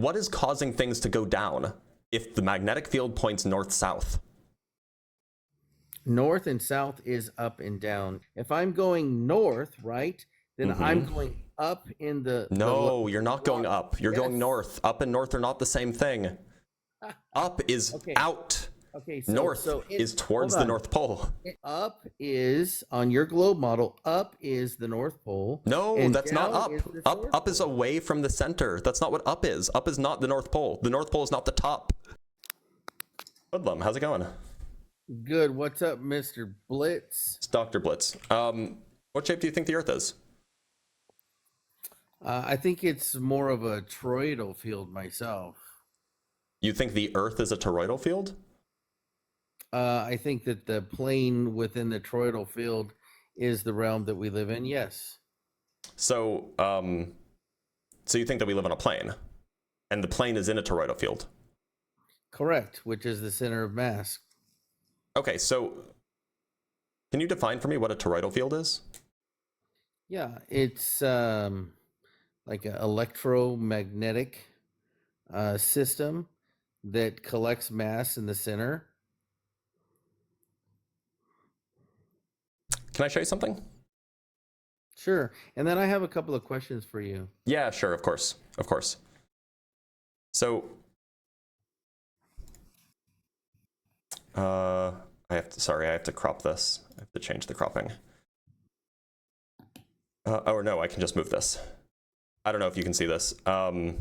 what is causing things to go down if the magnetic field points north-south? North and south is up and down. If I'm going north, right, then I'm going up in the... No, you're not going up. You're going north. Up and north are not the same thing. Up is out. Okay, north is towards the North Pole. Up is, on your globe model, up is the North Pole. No, that's not up. Up is away from the center. That's not what up is. Up is not the North Pole. The North Pole is not the top. Hoodlem, how's it going? Good. What's up, Mr. Blitz? It's Dr. Blitz. What shape do you think the Earth is? I think it's more of a toroidal field myself. You think the Earth is a toroidal field? I think that the plane within the toroidal field is the realm that we live in, yes. So, so you think that we live on a plane, and the plane is in a toroidal field? Correct, which is the center of mass. Okay, so can you define for me what a toroidal field is? Yeah, it's like an electromagnetic system that collects mass in the center. Can I show you something? Sure. And then I have a couple of questions for you. Yeah, sure, of course. Of course. So, I have to crop this. I have to change the cropping. Or no, I can just move this. I don't know if you can see this. So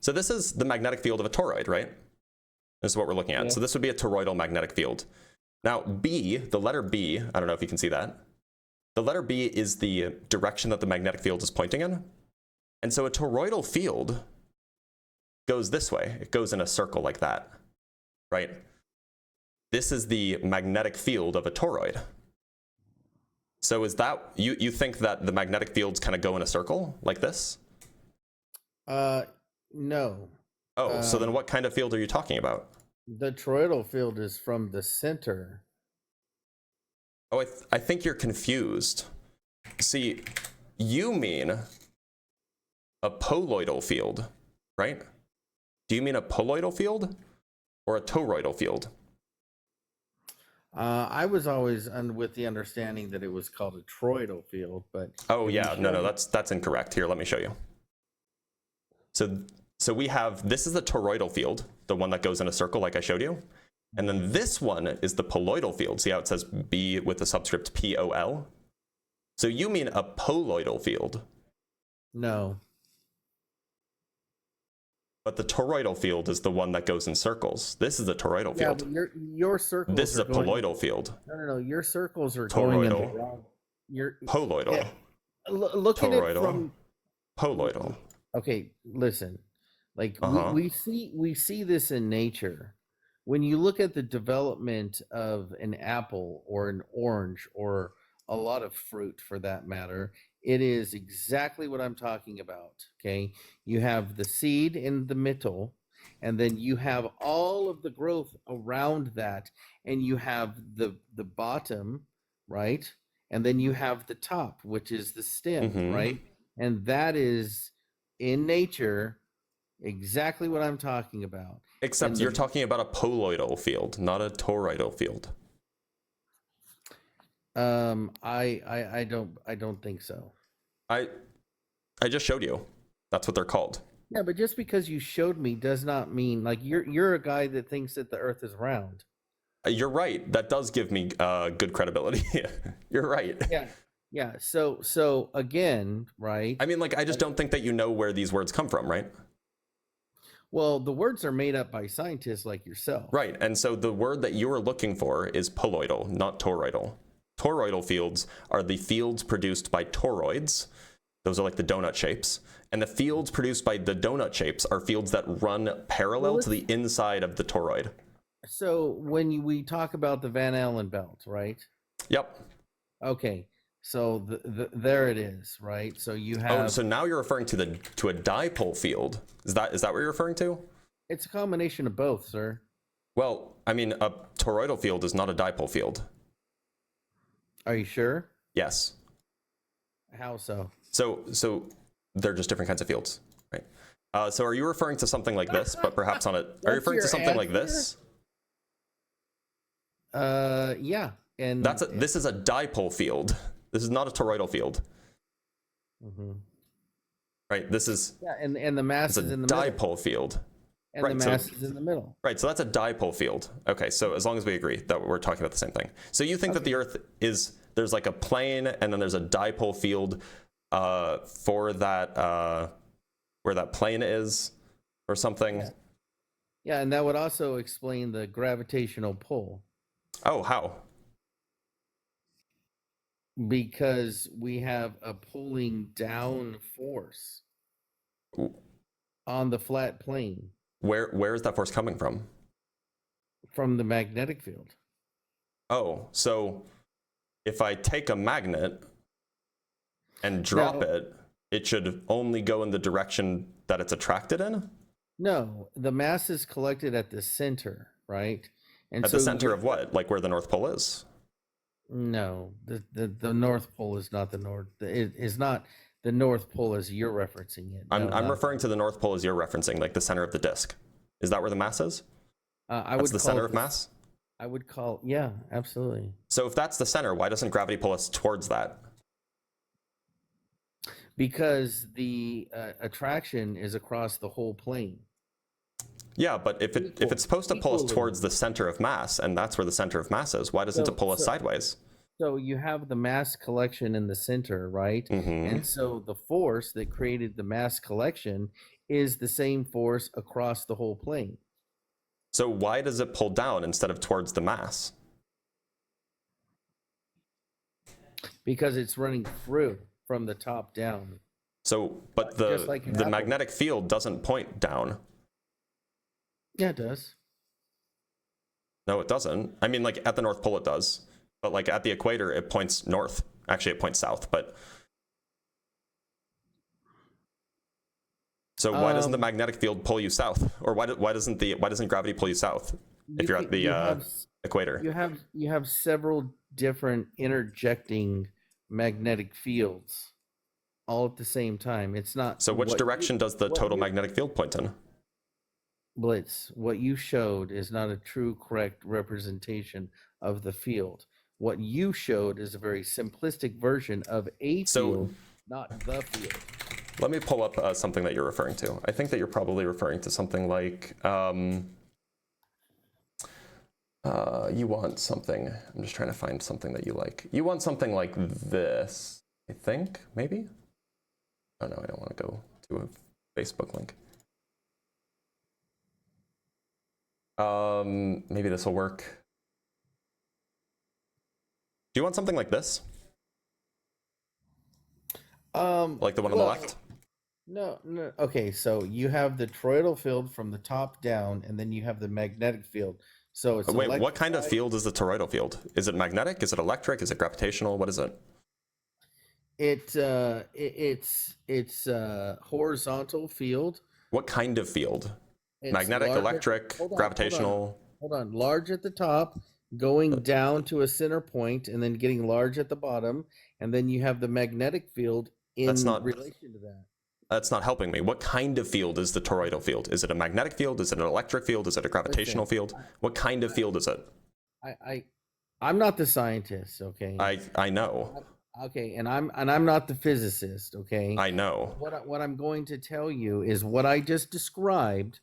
this is the magnetic field of a toroid, right? This is what we're looking at. Yeah. So this would be a toroidal magnetic field. Now, B, the letter B, I don't know if you can see that. The letter B is the direction that the magnetic field is pointing in. And so a toroidal field goes this way. It goes in a circle like that, right? This is the magnetic field of a toroid. So is that, you think that the magnetic fields kind of go in a circle like this? No. Oh, so then what kind of field are you talking about? The toroidal field is from the center. Oh, I think you're confused. See, you mean a poloidal field, right? Do you mean a poloidal field or a toroidal field? I was always with the understanding that it was called a toroidal field, but... Oh, yeah, no, that's incorrect. Here, let me show you. So we have, this is the toroidal field, the one that goes in a circle like I showed you. And then this one is the poloidal field. See how it says B with the subscript POL? So you mean a poloidal field? No. But the toroidal field is the one that goes in circles. This is a toroidal field. Yeah, but your circles. This is a poloidal field. No. Your circles are toroidal. Going in the wrong. Poloidal. Yeah. Look at it from poloidal. Okay, listen. Like we see this in nature. When you look at the development of an apple or an orange or a lot of fruit for that matter, it is exactly what I'm talking about. Okay, you have the seed in the middle, and then you have all of the growth around that, and you have the bottom, right? And then you have the top, which is the stem, right? And that is in nature exactly what I'm talking about. Except you're talking about a poloidal field, not a toroidal field. I don't think so. I just showed you. That's what they're called. Yeah, but just because you showed me does not mean, like, you're a guy that thinks that the Earth is round. You're right. That does give me good credibility. You're right. Yeah. So again, right? I mean, like, I just don't think that you know where these words come from, right? Well, the words are made up by scientists like yourself. Right, and so the word that you are looking for is poloidal, not toroidal. Toroidal fields are the fields produced by toroids. Those are like the donut shapes. And the fields produced by the donut shapes are fields that run parallel to the inside of the toroid. So when we talk about the Van Allen belt, right? Yep. Okay. So there it is, right? So you have. Oh, so now you're referring to a dipole field. Is that what you're referring to? It's a combination of both, sir. Well, I mean, a toroidal field is not a dipole field. Are you sure? Yes. How so? So they're just different kinds of fields, right? So are you referring to something like this, but perhaps on it? Are you referring to something like this? Yeah. And this is a dipole field. This is not a toroidal field. Right. This is and the mass is in the dipole middle. field. And right, the mass is in the middle. Right. So that's a dipole field. Okay. So as long as we agree that we're talking about the same thing. So you think that the Earth there's like a plane and then there's a dipole field for that where that plane is or something. Yeah, and that would also explain the gravitational pull. Oh, how? Because we have a pulling down force on the flat plane. Where is that force coming from? From the magnetic field. Oh, so if I take a magnet and drop it, it should only go in the direction that it's attracted in? No, the mass is collected at the center, right? And at the center of what? Like where the North Pole is? No, the North Pole is not the North. It is not the North Pole as you're referencing it. No, I'm referring to the North Pole as you're referencing, like the center of the disk. Is that where the mass is? That's the center of mass? I would call, yeah, absolutely. So if that's the center, why doesn't gravity pull us towards that? Because the attraction is across the whole plane. Yeah, but if it's supposed to pull us towards the center of mass, and that's where the center of mass is, why doesn't it pull us sideways? So you have the mass collection in the center, right? And so the force that created the mass collection is the same force across the whole plane. So why does it pull down instead of towards the mass? Because it's running through from the top down. So, but the magnetic field doesn't point down. Yeah, it does. No, it doesn't. I mean, like at the North Pole it does, but like at the equator it points north. Actually, it points south, but so why doesn't the magnetic field pull you south, or why doesn't gravity pull you south if you're at the equator? You have several different interjecting magnetic fields all at the same time. It's not. So which direction does the total magnetic field point in? Blitz, what you showed is not a true, correct representation of the field. What you showed is a very simplistic version of a field, not the field. Let me pull up something that you're referring to. I think that you're probably referring to something like, you want something, I'm just trying to find something that you like. You want something like this, I think, maybe? Oh no, I don't want to go to a Facebook link. Maybe this will work. Do you want something like this? Like the one on the left? No. Okay, so you have the toroidal field from the top down, and then you have the magnetic field. So it's wait, what kind of field is the toroidal field? Is it magnetic? Is it electric? Is it gravitational? What is it? It's horizontal field. What kind of field? Magnetic, electric, gravitational. Hold on. Large at the top, going down to a center point, and then getting large at the bottom, and then you have the magnetic field in relation to that. That's not helping me. What kind of field is the toroidal field? Is it a magnetic field? Is it an electric field? Is it a gravitational field? What kind of field is it? I'm not the scientist, okay? I know. Okay, and I'm not the physicist, okay? I know. What I'm going to tell you is what I just described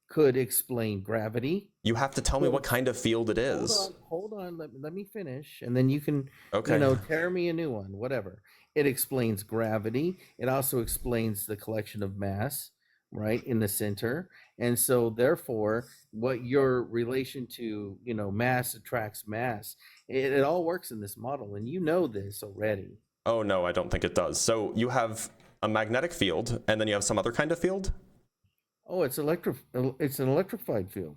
could explain gravity. You have to tell me what kind of field it is. Hold on. Let me finish, and then you can, okay, tear me a new one, whatever. It explains gravity. It also explains the collection of mass, right, in the center. And so, therefore, what your relation to, mass attracts mass, it all works in this model, and you know this already. Oh, no, I don't think it does. So you have a magnetic field, and then you have some other kind of field? Oh, it's an electrified field.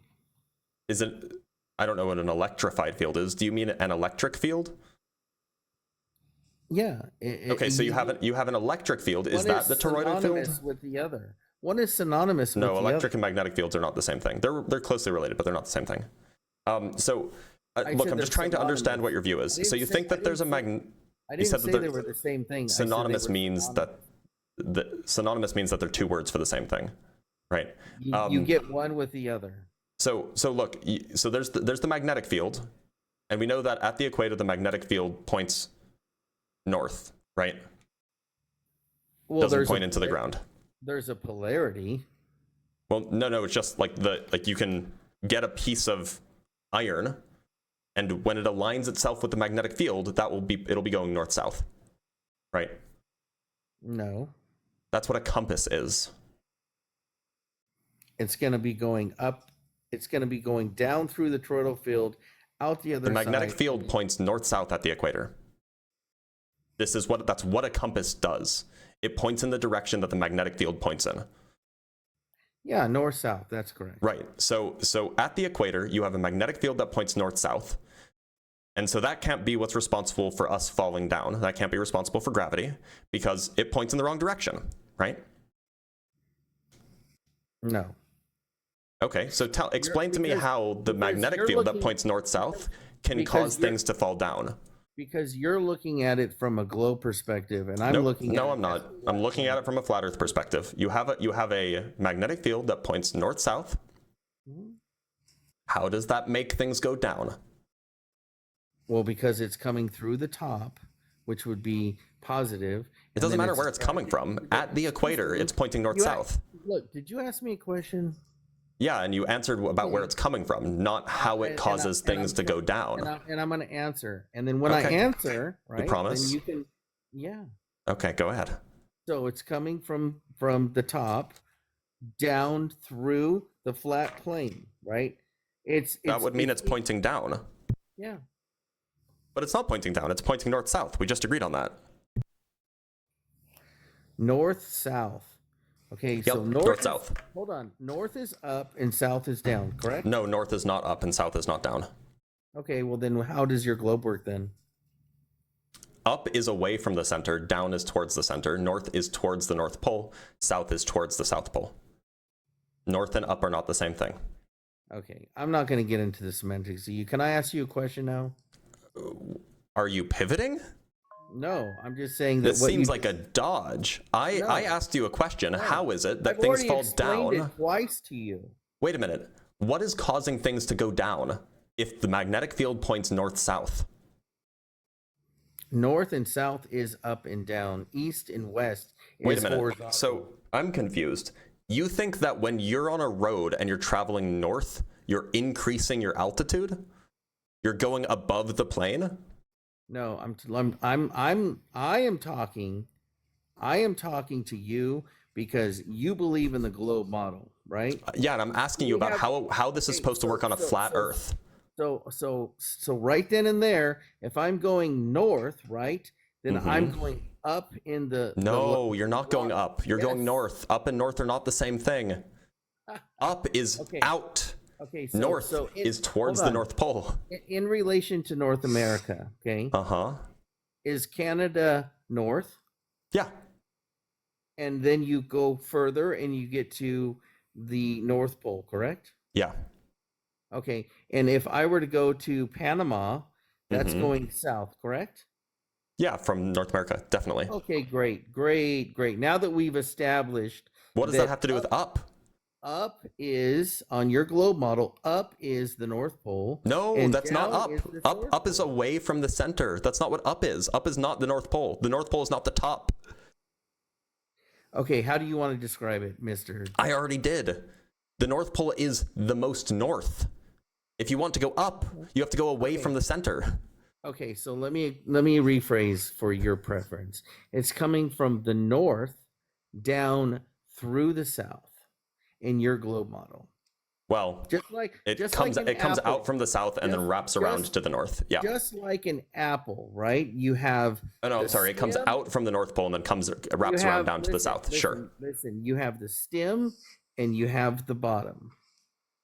Is it? I don't know what an electrified field is. Do you mean an electric field? Yeah. Okay, so you have an electric field. Is that the toroidal field? Synonymous with the other. One is synonymous with the other. No, electric and magnetic fields are not the same thing. They're closely related, but they're not the same thing. Look, I'm just trying to understand what your view is. So you think that there's a magnet? I didn't say they were the same thing. Synonymous means that synonymous means that they're two words for the same thing, right? You get one with the other. So look, so there's the magnetic field, and we know that at the equator the magnetic field points north, right? Well, doesn't point into the ground. There's a polarity. Well, no, it's just like you can get a piece of iron, and when it aligns itself with the magnetic field, it'll be going north south, right? No. That's what a compass is. It's going to be going up. It's going to be going down through the toroidal field, out the other side. The magnetic field points north south at the equator. That's what a compass does. It points in the direction that the magnetic field points in. Yeah, north-south, that's correct. Right. So at the equator, you have a magnetic field that points north-south. And so that can't be what's responsible for us falling down. That can't be responsible for gravity because it points in the wrong direction, right? No. Okay, so explain to me how the magnetic field that points north-south can cause things to fall down. Because you're looking at it from a globe perspective, and I'm looking at it. No, I'm not. I'm looking at it from a flat Earth perspective. You have a magnetic field that points north-south. How does that make things go down? Well, because it's coming through the top, which would be positive. It doesn't matter where it's coming from. At the equator, it's pointing north-south. Look, did you ask me a question? Yeah, and you answered about where it's coming from, not how it causes things to go down. And I'm going to answer. And then when I answer, right? You promise? Then you can, yeah. Okay, go ahead. So it's coming from the top down through the flat plane, right? That would mean it's pointing down. Yeah. But it's not pointing down. It's pointing north-south. We just agreed on that. North-south. Okay, yep, so north-south. Hold on. North is up and south is down, correct? No, north is not up and south is not down. Okay, well then how does your globe work then? Up is away from the center, down is towards the center, north is towards the North Pole, south is towards the South Pole. North and up are not the same thing. Okay, I'm not going to get into the semantics. Can I ask you a question now? Are you pivoting? No, I'm just saying that this seems like a dodge. I asked you a question. No. How is it that things fall down? It twice to you. Wait a minute. What is causing things to go down if the magnetic field points north-south? North and south is up and down. East and west is Wait a minute. Horizontal. So I'm confused. You think that when you're on a road and you're traveling north, you're increasing your altitude? You're going above the plane? No, I am talking to you because you believe in the globe model, right? Yeah, and I'm asking you about how this is supposed to work on a flat Earth. So right then and there, if I'm going north, right, then I'm going up in the. No, you're not going up. You're going north. Up and north are not the same thing. Up is out. Okay, north is towards the North Pole. In relation to North America, okay? Is Canada north? Yeah. And then you go further and you get to the North Pole, correct? Yeah. Okay, and if I were to go to Panama, that's going south, correct? Yeah, from North America, definitely. Okay, great. Now that we've established... What does that have to do with up? Up is, on your globe model, up is the North Pole. No, that's not up. Up is away from the center. That's not what up is. Up is not the North Pole. The North Pole is not the top. Okay, how do you want to describe it, Mr.? I already did. The North Pole is the most north. If you want to go up, you have to go away from the center. Okay, so let me rephrase for your preference. It's coming from the north down through the south in your globe model. Well, it comes out from the south and then wraps around to the north. Yeah. Just like an apple, right? You have. Oh no, I'm sorry. It comes out from the North Pole and then wraps around down to the south. Sure. Listen, you have the stem and you have the bottom,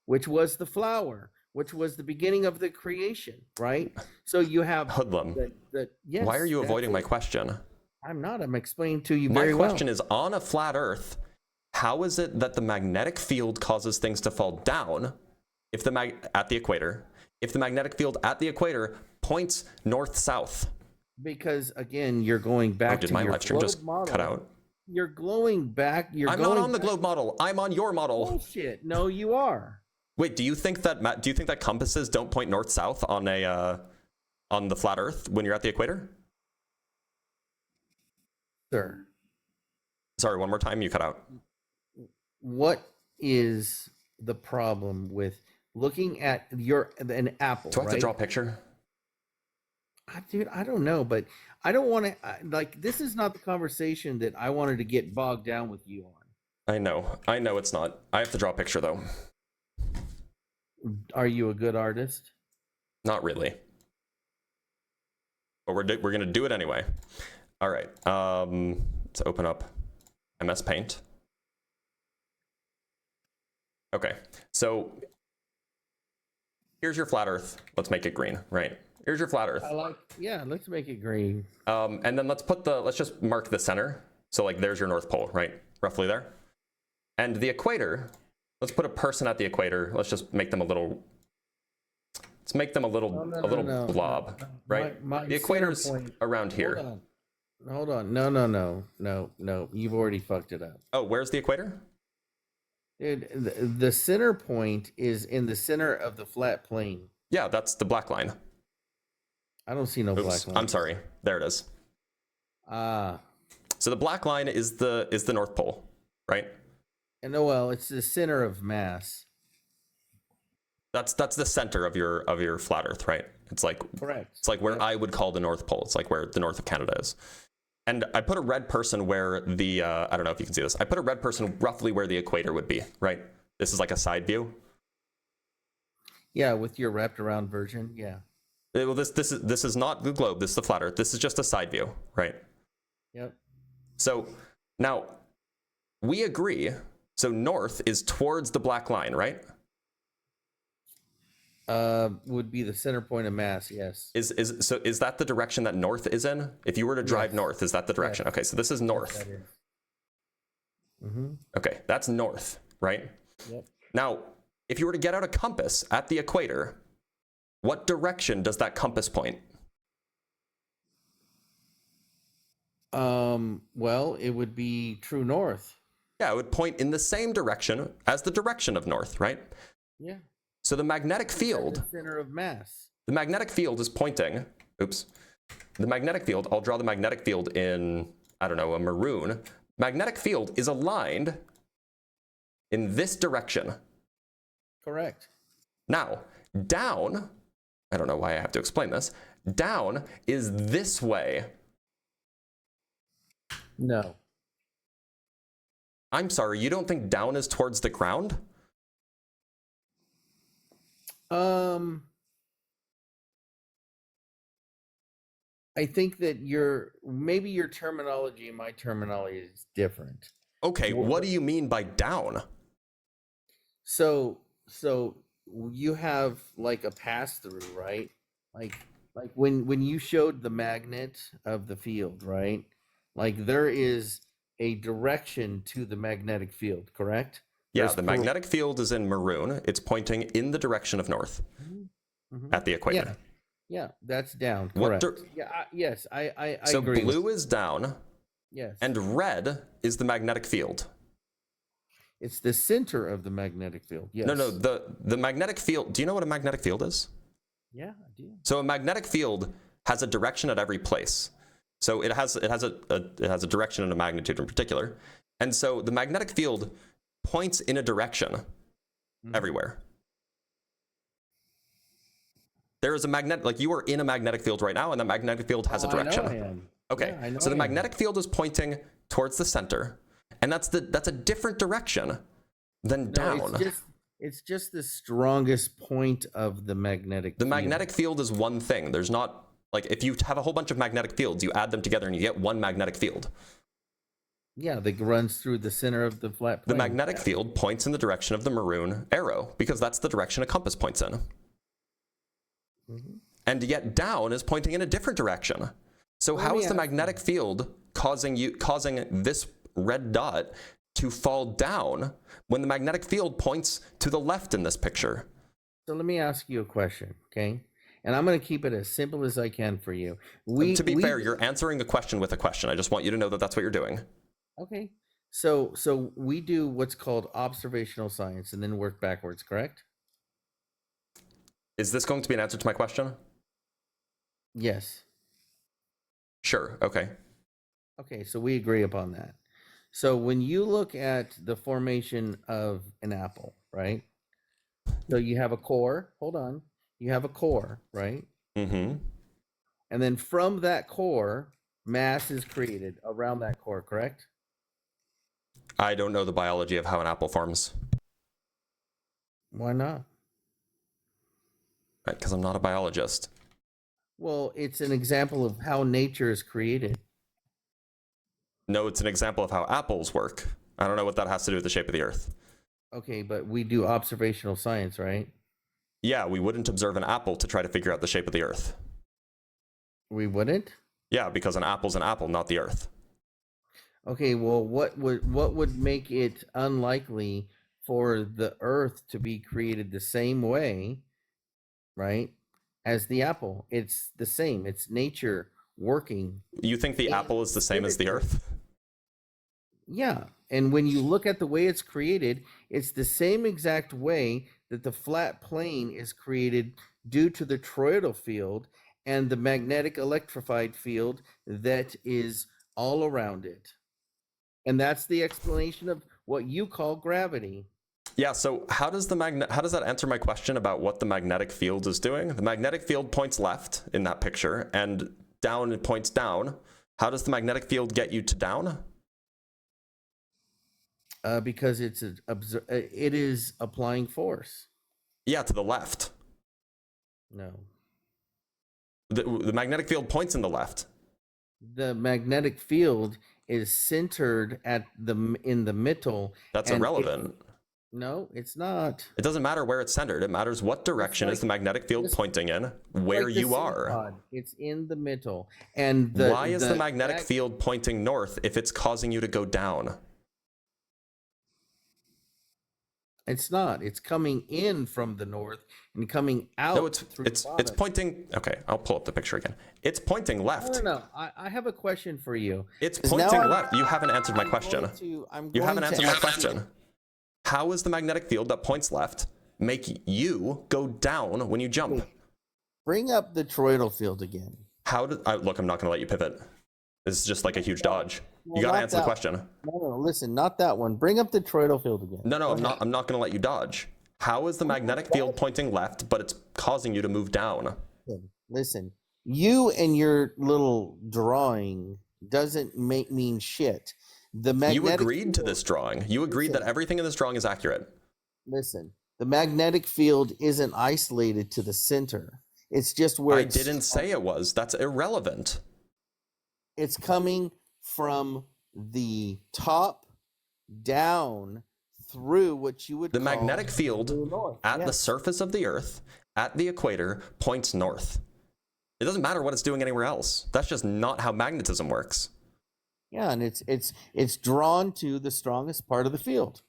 which was the flower, which was the beginning of the creation, right? So you have Hoodlem. Yes, why are you avoiding my question? I'm not. I'm explaining to you very well. My question is, on a flat Earth, how is it that the magnetic field causes things to fall down at the equator, if the magnetic field at the equator points north-south? Because again, you're going back to your live stream just model. cut out? You're glowing back. I'm not on the globe model. I'm on your model. Bullshit. No, you are. Wait, do you think that compasses don't point north south on the flat Earth when you're at the equator? Sir. Sorry, one more time. You cut out. What is the problem with looking at an apple? Do I have to draw a picture? Dude, I don't know, but I don't want to this is not the conversation that I wanted to get bogged down with you on. I know it's not. I have to draw a picture though. Are you a good artist? Not really, but we're gonna do it anyway. All right, let's open up MS Paint. Okay, so here's your flat Earth. Let's make it green, right? Here's your flat Earth. Let's make it green. And then let's just mark the center. So like there's your North Pole, right? Roughly there. And the equator, let's put a person at the equator. Let's just make them a little blob, right? The equator's around here. Hold on. No. You've already fucked it up. Oh, where's the equator? Dude, the center point is in the center of the flat plane. Yeah, that's the black line. I don't see no black line. I'm sorry. There it is. So the black line is the North Pole, right? And it's the center of mass. That's the center of your flat Earth, right? It's like correct. It's like where I would call the North Pole. It's like where the north of Canada is. And I put a red person where the I don't know if you can see this. I put a red person roughly where the equator would be, right? This is like a side view. Yeah, with your wrapped around version, yeah. Well, this is not the globe. This is the flat Earth. This is just a side view, right? Yep. So now we agree. So north is towards the black line, right? Would be the center point of mass. Yes. Is that the direction that north is in? If you were to drive north, is that the direction? Yes. Okay, so this is north. Yes, that is. Mm-hmm. Okay, that's north, right? Yep. Now, if you were to get out a compass at the equator, what direction does that compass point? Well, it would be true north. Yeah, it would point in the same direction as the direction of north, right? Yeah. So the magnetic field, the center of mass. The magnetic field is pointing, the magnetic field, I'll draw the magnetic field in, I don't know, a maroon. Magnetic field is aligned in this direction. Correct. Now, down, I don't know why I have to explain this, down is this way. No. I'm sorry, you don't think down is towards the ground? I think that maybe your terminology and my terminology is different. Okay, what do you mean by down? So you have like a pass through, right? Like when you showed the magnet of the field, right? Like there is a direction to the magnetic field, correct? Yeah, the magnetic field is in maroon. It's pointing in the direction of north at the equator. Yeah, that's down. Correct. Yes, I agree. So blue is down. Yes. And red is the magnetic field. It's the center of the magnetic field. Yes. No, the magnetic field. Do you know what a magnetic field is? Yeah, I do. So a magnetic field has a direction at every place. So it has a direction and a magnitude in particular. And so the magnetic field points in a direction everywhere. There is a magnet, like you are in a magnetic field right now, and the magnetic field has a direction. I know I am. Okay, yeah, so the magnetic field is pointing towards the center, and that's a different direction than down. It's just the strongest point of the magnetic field. The magnetic field is one thing. There's not, like, if you have a whole bunch of magnetic fields, you add them together and you get one magnetic field. Yeah, that runs through the center of the flat plane. The magnetic field points in the direction of the maroon arrow, because that's the direction a compass points in. And yet down is pointing in a different direction. So how is the magnetic field causing this red dot to fall down when the magnetic field points to the left in this picture? So let me ask you a question, okay? And I'm going to keep it as simple as I can for you. To be fair, you're answering a question with a question. I just want you to know that that's what you're doing. Okay. So we do what's called observational science and then work backwards, correct? Is this going to be an answer to my question? Yes. Sure. Okay. Okay, so we agree upon that. So when you look at the formation of an apple, right? So you have a core, hold on. You have a core, right? Mm-hmm. And then from that core, mass is created around that core, correct? I don't know the biology of how an apple forms. Why not? Right, because I'm not a biologist. Well, it's an example of how nature is created. No, it's an example of how apples work. I don't know what that has to do with the shape of the Earth. Okay, but we do observational science, right? Yeah, we wouldn't observe an apple to try to figure out the shape of the Earth. We wouldn't? Yeah, because an apple's an apple, not the Earth. Okay, well, what would make it unlikely for the Earth to be created the same way, right, as the apple? It's the same. It's nature working You think the in apple is the same as the synergy. Earth? Yeah, and when you look at the way it's created, it's the same exact way that the flat plane is created due to the toroidal field and the magnetic electrified field that is all around it. And that's the explanation of what you call gravity. Yeah, so how does that answer my question about what the magnetic field is doing? The magnetic field points left in that picture and down it points down. How does the magnetic field get you to down? Because it is applying force. Yeah, to the left. No, The magnetic field points in the left. the magnetic field is centered at the in the middle, That's and irrelevant. no, it's not. It doesn't matter where it's centered. It matters what It's direction is like the magnetic field it's pointing in, where like the you seed are. pod. It's in the middle, and Why is the the magnetic mag, field pointing north if it's causing you to go down? it's not. It's coming in from the north and coming No, out it's through the it's it's bottom. pointing. Okay, I'll pull up the picture again. It's pointing No, no, left. no. I have a question for you. It's Because now pointing left. You haven't answered my I'm question. going to I'm You going haven't to answered my ask you. question. How is the magnetic field that points left make you go down when you jump? Okay, bring up the toroidal field again. How did look? I'm not going to let you pivot. This is just like a huge dodge. No, You got to not answer the that. question. No, listen, not that one. Bring up the toroidal field again. No, Go I'm ahead. not. I'm not going to let you dodge. How is the magnetic field pointing left, but it's causing you to move down? Listen, you and your little drawing doesn't mean shit. The You magnetic agreed to field. this drawing. You agreed that Listen, everything in this drawing is accurate. listen. The magnetic field isn't isolated to the center. It's just where I didn't say it was. That's irrelevant. it's coming from the top down through what you would The call magnetic field north. at the Yes. surface of the Earth, at the equator, points north. It doesn't matter what it's doing anywhere else. That's just not how magnetism works. Yeah, and it's drawn to the strongest part of the field.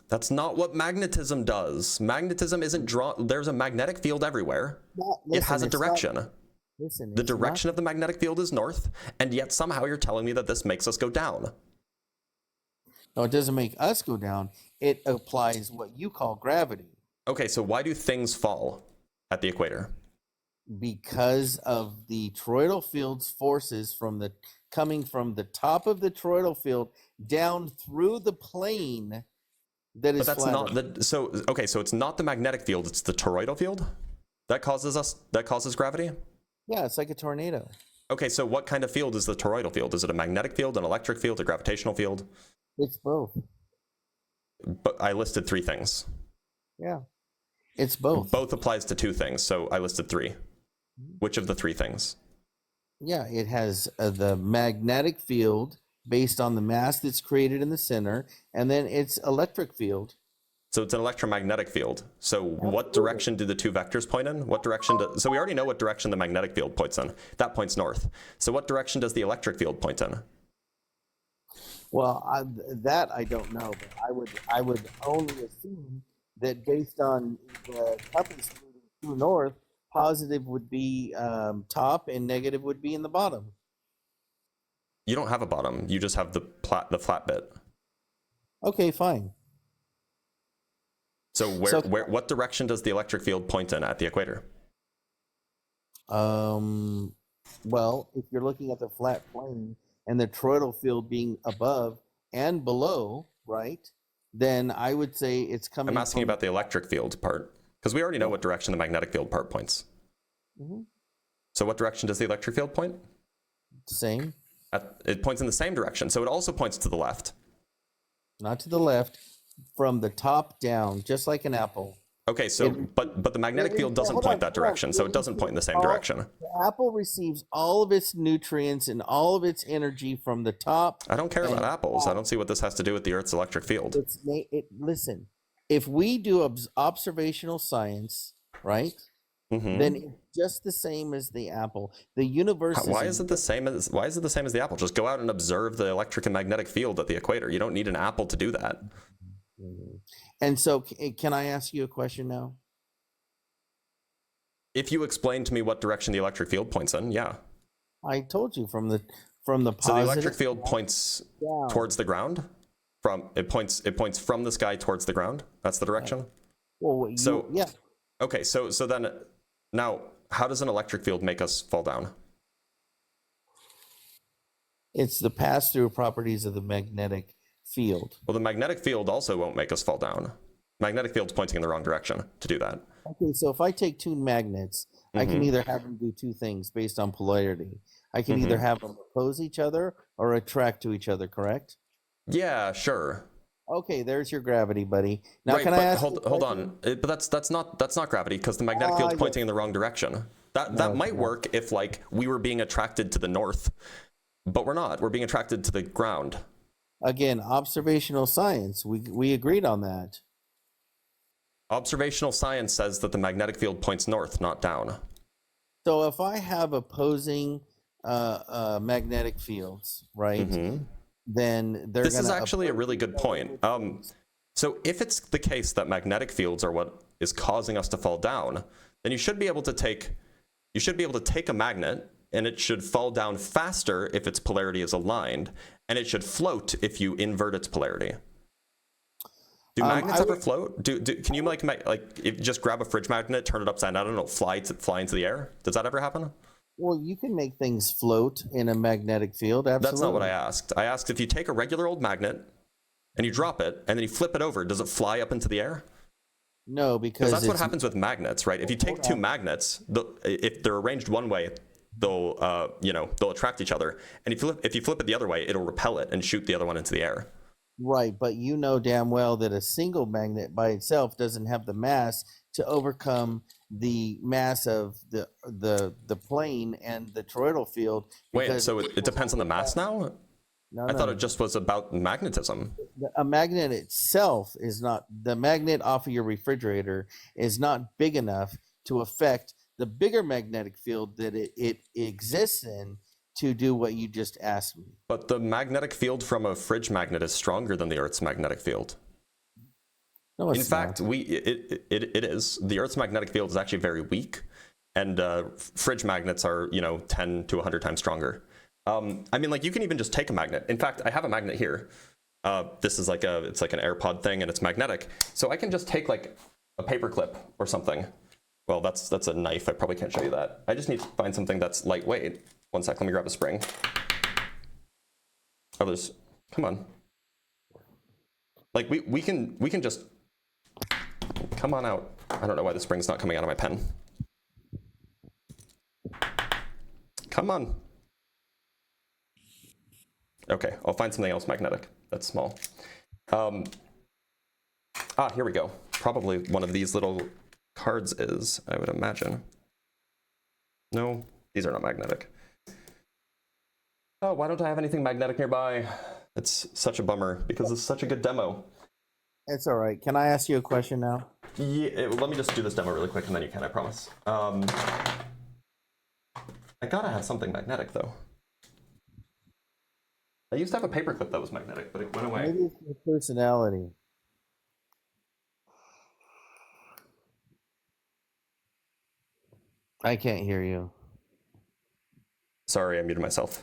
That's not what magnetism does. Magnetism isn't drawn. There's a magnetic field everywhere. It has a direction. The direction of the magnetic field is north, and yet somehow you're telling me that this makes us go down. No, it doesn't make us go down. It applies what you call gravity. Okay, so why do things fall at the equator? Because of the toroidal field's forces coming from the top of the toroidal field down through the plane that But is that's flat. not the so okay, so it's not the magnetic field, it's the toroidal field that causes gravity? Yeah, it's like a tornado. Okay, so what kind of field is the toroidal field? Is it a magnetic field, an electric field, a gravitational field? It's both. But I listed 3 things. Yeah. It's both. Both applies to 2 things, so I listed 3. Which of the 3 things? Yeah, it has the magnetic field based on the mass that's created in the center, and then its electric field. So it's an electromagnetic field. So what direction do the 2 vectors point in? So we already know what direction the magnetic field points in. That points north. So what direction does the electric field point in? Well, that I don't know, but I would only assume that based on the compass moving true north, positive would be top and negative would be in the bottom. You don't have a bottom. You just have the flat bit. Okay, fine. So what direction does the electric field point in at the equator? Well, if you're looking at the flat plane and the toroidal field being above and below, right? Then I would say it's coming. I'm asking about the electric field part, because we already know what direction the magnetic field part points. Mm-hmm. So what direction does the electric field point? Same. It points in the same direction, so it also points to the left. Not to the left, from the top down, just like an apple. Okay, so but the magnetic field doesn't point that direction, so it doesn't point in the same direction. The apple receives all of its nutrients and all of its energy from the top. I don't care about apples. I don't see what this has to do with the Earth's electric field. Listen, if we do observational science, right? Mm-hmm. Then it's just the same as the apple. The universe. Why is it the same as the apple? Just go out and observe the electric and magnetic field at the equator. You don't need an apple to do that. And so, can I ask you a question now? If you explain to me what direction the electric field points in, yeah. I told you from the positive. So the electric field points towards the ground. It points from the sky towards the ground. That's the direction. Well, yeah. Okay, so then now, how does an electric field make us fall down? It's the pass-through properties of the magnetic field. Well, the magnetic field also won't make us fall down. Magnetic field's pointing in the wrong direction to do that. Okay, so if I take two magnets, I can either have them do two things based on polarity. I can either have them oppose each other or attract to each other, correct? Yeah, sure. Okay, there's your gravity, buddy. Now, right, can I ask? Hold on, but that's not gravity, because the magnetic field's pointing in the wrong direction. That might work if like we were being attracted to the north, but we're not. We're being attracted to the ground. Again, observational science. We agreed on that. Observational science says that the magnetic field points north, not down. So if I have opposing magnetic fields, right? Then this is actually a really good point. So if it's the case that magnetic fields are what is causing us to fall down, then you should be able to take a magnet, and it should fall down faster if its polarity is aligned, and it should float if you invert its polarity. Do magnets ever float? Can you just grab a fridge magnet, turn it upside down, and it'll fly into the air? Does that ever happen? Well, you can make things float in a magnetic field. Absolutely. That's not what I asked. I asked if you take a regular old magnet and you drop it and then you flip it over, does it fly up into the air? No, because that's what happens with magnets, right? If you take two magnets, if they're arranged one way, they'll attract each other, and if you flip it the other way, it'll repel it and shoot the other one into the air. Right, but you know damn well that a single magnet by itself doesn't have the mass to overcome the mass of the plane and the toroidal field. Wait, so it depends on the mass now? I thought it just was about magnetism. A magnet itself is not, the magnet off of your refrigerator is not big enough to affect the bigger magnetic field that it exists in to do what you just asked me. But the magnetic field from a fridge magnet is stronger than the Earth's magnetic field. No, it's in fact, it is. The Earth's magnetic field is actually very weak, and fridge magnets are 10 to 100 times stronger. I mean, like, you can even just take a magnet. In fact, I have a magnet here. This is it's like an AirPod thing, and it's magnetic. So I can just take like a paper clip or something. Well, that's a knife. I probably can't show you that. I just need to find something that's lightweight. One sec, let me grab a spring. Oh, come on. Like we can just come on out. I don't know why the spring's not coming out of my pen. Come on. Okay, I'll find something else magnetic that's small. Here we go. Probably one of these little cards is, I would imagine. No, these are not magnetic. Oh, why don't I have anything magnetic nearby? It's such a bummer because it's such a good demo. It's all right. Can I ask you a question now? Yeah, let me just do this demo really quick and then you can, I promise. I gotta have something magnetic though. I used to have a paperclip that was magnetic, but it went away. Maybe it's your personality. I can't hear you. Sorry, I muted myself.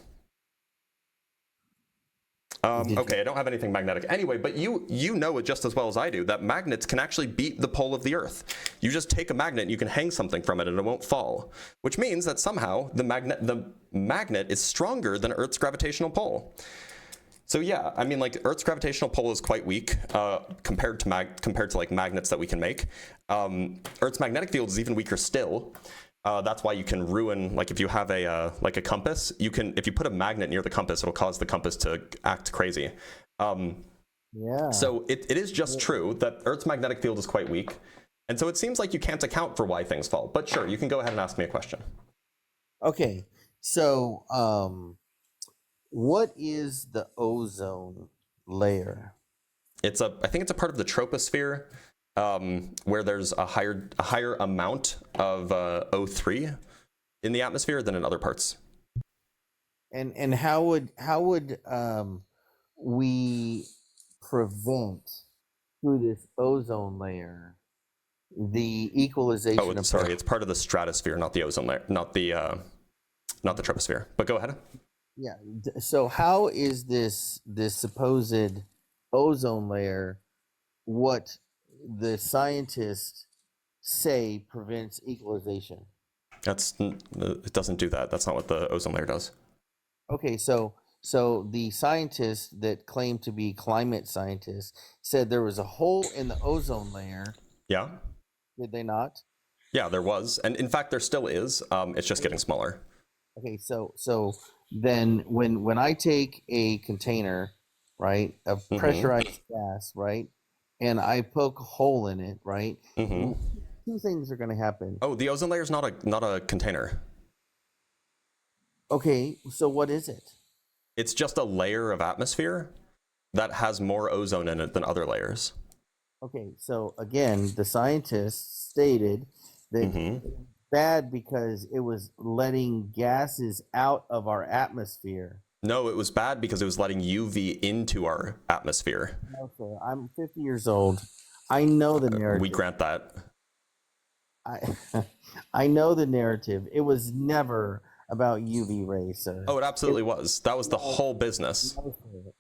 Okay, I don't have anything magnetic anyway, but you know it just as well as I do that magnets can actually beat the pole of the Earth. You just take a magnet and you can hang something from it and it won't fall, which means that somehow the magnet is stronger than Earth's gravitational pull. So yeah, I mean, like, Earth's gravitational pull is quite weak compared to like magnets that we can make. Earth's magnetic field is even weaker still. That's why you can ruin, like, if you have a compass, if you put a magnet near the compass, it'll cause the compass to act crazy. So it is just true that Earth's magnetic field is quite weak, and so it seems like you can't account for why things fall. But sure, you can go ahead and ask me a question. Okay, so what is the ozone layer? I think it's a part of the troposphere, where there's a higher amount of O3 in the atmosphere than in other parts. And how would we prevent through this ozone layer the equalization of sorry, it's part of the stratosphere, not the ozone layer, not the troposphere. But go ahead. Yeah. So how is this supposed ozone layer what the scientists say prevents equalization? It doesn't do that. That's not what the ozone layer does. Okay, so the scientists that claim to be climate scientists said there was a hole in the ozone layer. Yeah. Did they not? Yeah, there was, and in fact, there still is. It's just getting smaller. Okay, so then when I take a container, right, of pressurized gas, right, and I poke a hole in it, right, two things are going to happen. Oh, the ozone layer is not a container. Okay, so what is it? It's just a layer of atmosphere that has more ozone in it than other layers. Okay, so again, the scientists stated that bad because it was letting gases out of our atmosphere. No, it was bad because it was letting UV into our atmosphere. No, sir. I'm 50 years old. I know the narrative. We grant that. I know the narrative. It was never about UV rays, sir. Oh, it absolutely was. That was the whole business.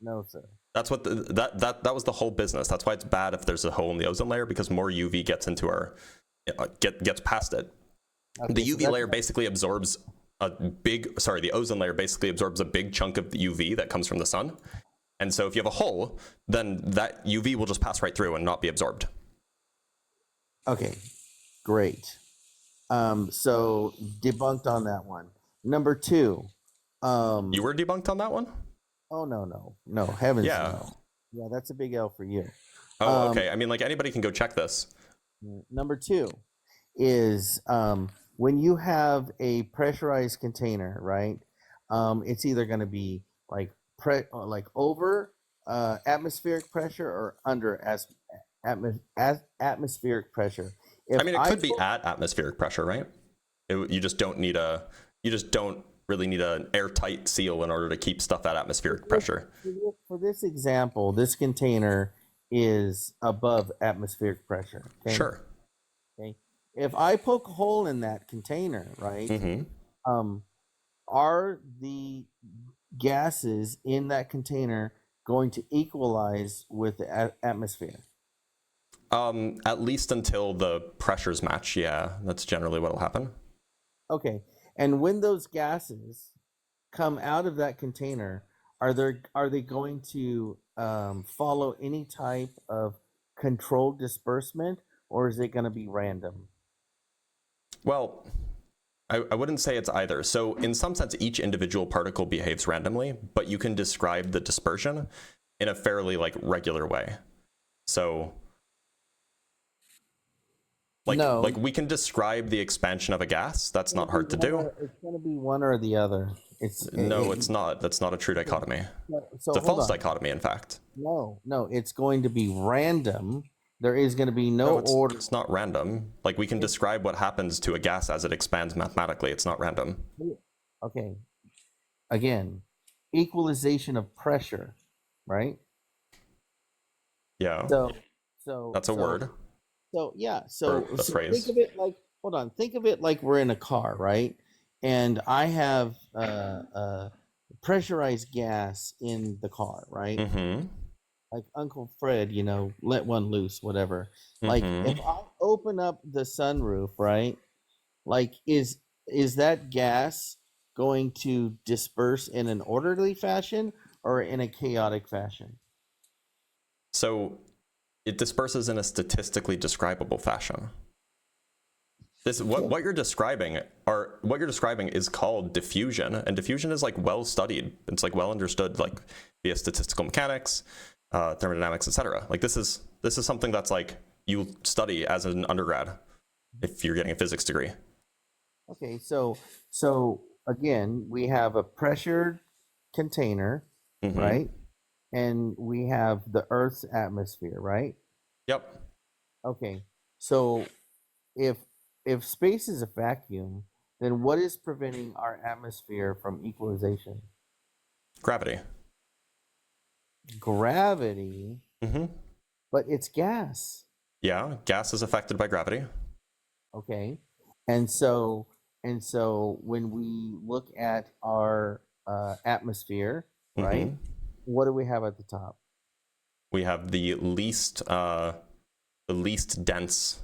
No, sir. That's what that was the whole business. That's why it's bad if there's a hole in the ozone layer, because more UV gets into our gets past it. Okay, the UV layer basically absorbs the ozone layer basically absorbs a big chunk of the UV that comes from the sun. And so if you have a hole, then that UV will just pass right through and not be absorbed. Okay, great. So debunked on that one. Number two. You were debunked on that one? Oh, no, heavens no. Yeah, that's a big L for you. Oh, okay. I mean, like, anybody can go check this. Number two is when you have a pressurized container, right? It's either going to be like over atmospheric pressure or under atmospheric pressure. I mean, it could be at atmospheric pressure, right? You just don't really need an airtight seal in order to keep stuff at atmospheric pressure. For this example, this container is above atmospheric pressure. Okay? Sure. Okay. If I poke a hole in that container, right? Are the gases in that container going to equalize with the atmosphere? At least until the pressures match. Yeah, that's generally what will happen. Okay. And when those gases come out of that container, are they going to follow any type of controlled disbursement, or is it going to be random? Well, I wouldn't say it's either. So in some sense, each individual particle behaves randomly, but you can describe the dispersion in a fairly regular way. So like we can describe the expansion of a gas. That's not hard to do. It's going to be one or the other. It's not. That's not a true dichotomy. So it's a false dichotomy, in fact. No, it's going to be random. There is going to be no order. It's not random. Like, we can describe what happens to a gas as it expands mathematically. It's not random. Okay. Again, equalization of pressure, right? Yeah. So that's a word. So yeah. So phrase. Think of it like, hold on. Think of it like we're in a car, right? And I have pressurized gas in the car, right? Mm-hmm. Like Uncle Fred, let one loose, whatever. Like if Mm-hmm. I open up the sunroof, right? Like is that gas going to disperse in an orderly fashion or in a chaotic fashion? So it disperses in a statistically describable fashion. This what you're describing is called diffusion, and diffusion is like well studied. It's like well understood, like via statistical mechanics, thermodynamics, etc. Like this is something that's like you study as an undergrad if you're getting a physics degree. Okay, so again, we have a pressured container, Mm-hmm. right? And we have the Earth's atmosphere, right? Yep. Okay. So if if space is a vacuum, then what is preventing our atmosphere from equalization? Gravity. Gravity, Mm-hmm. but it's gas. Yeah, gas is affected by gravity. Okay. And so when we look at our atmosphere, right? Mm-hmm. What do we have at the top? We have the least dense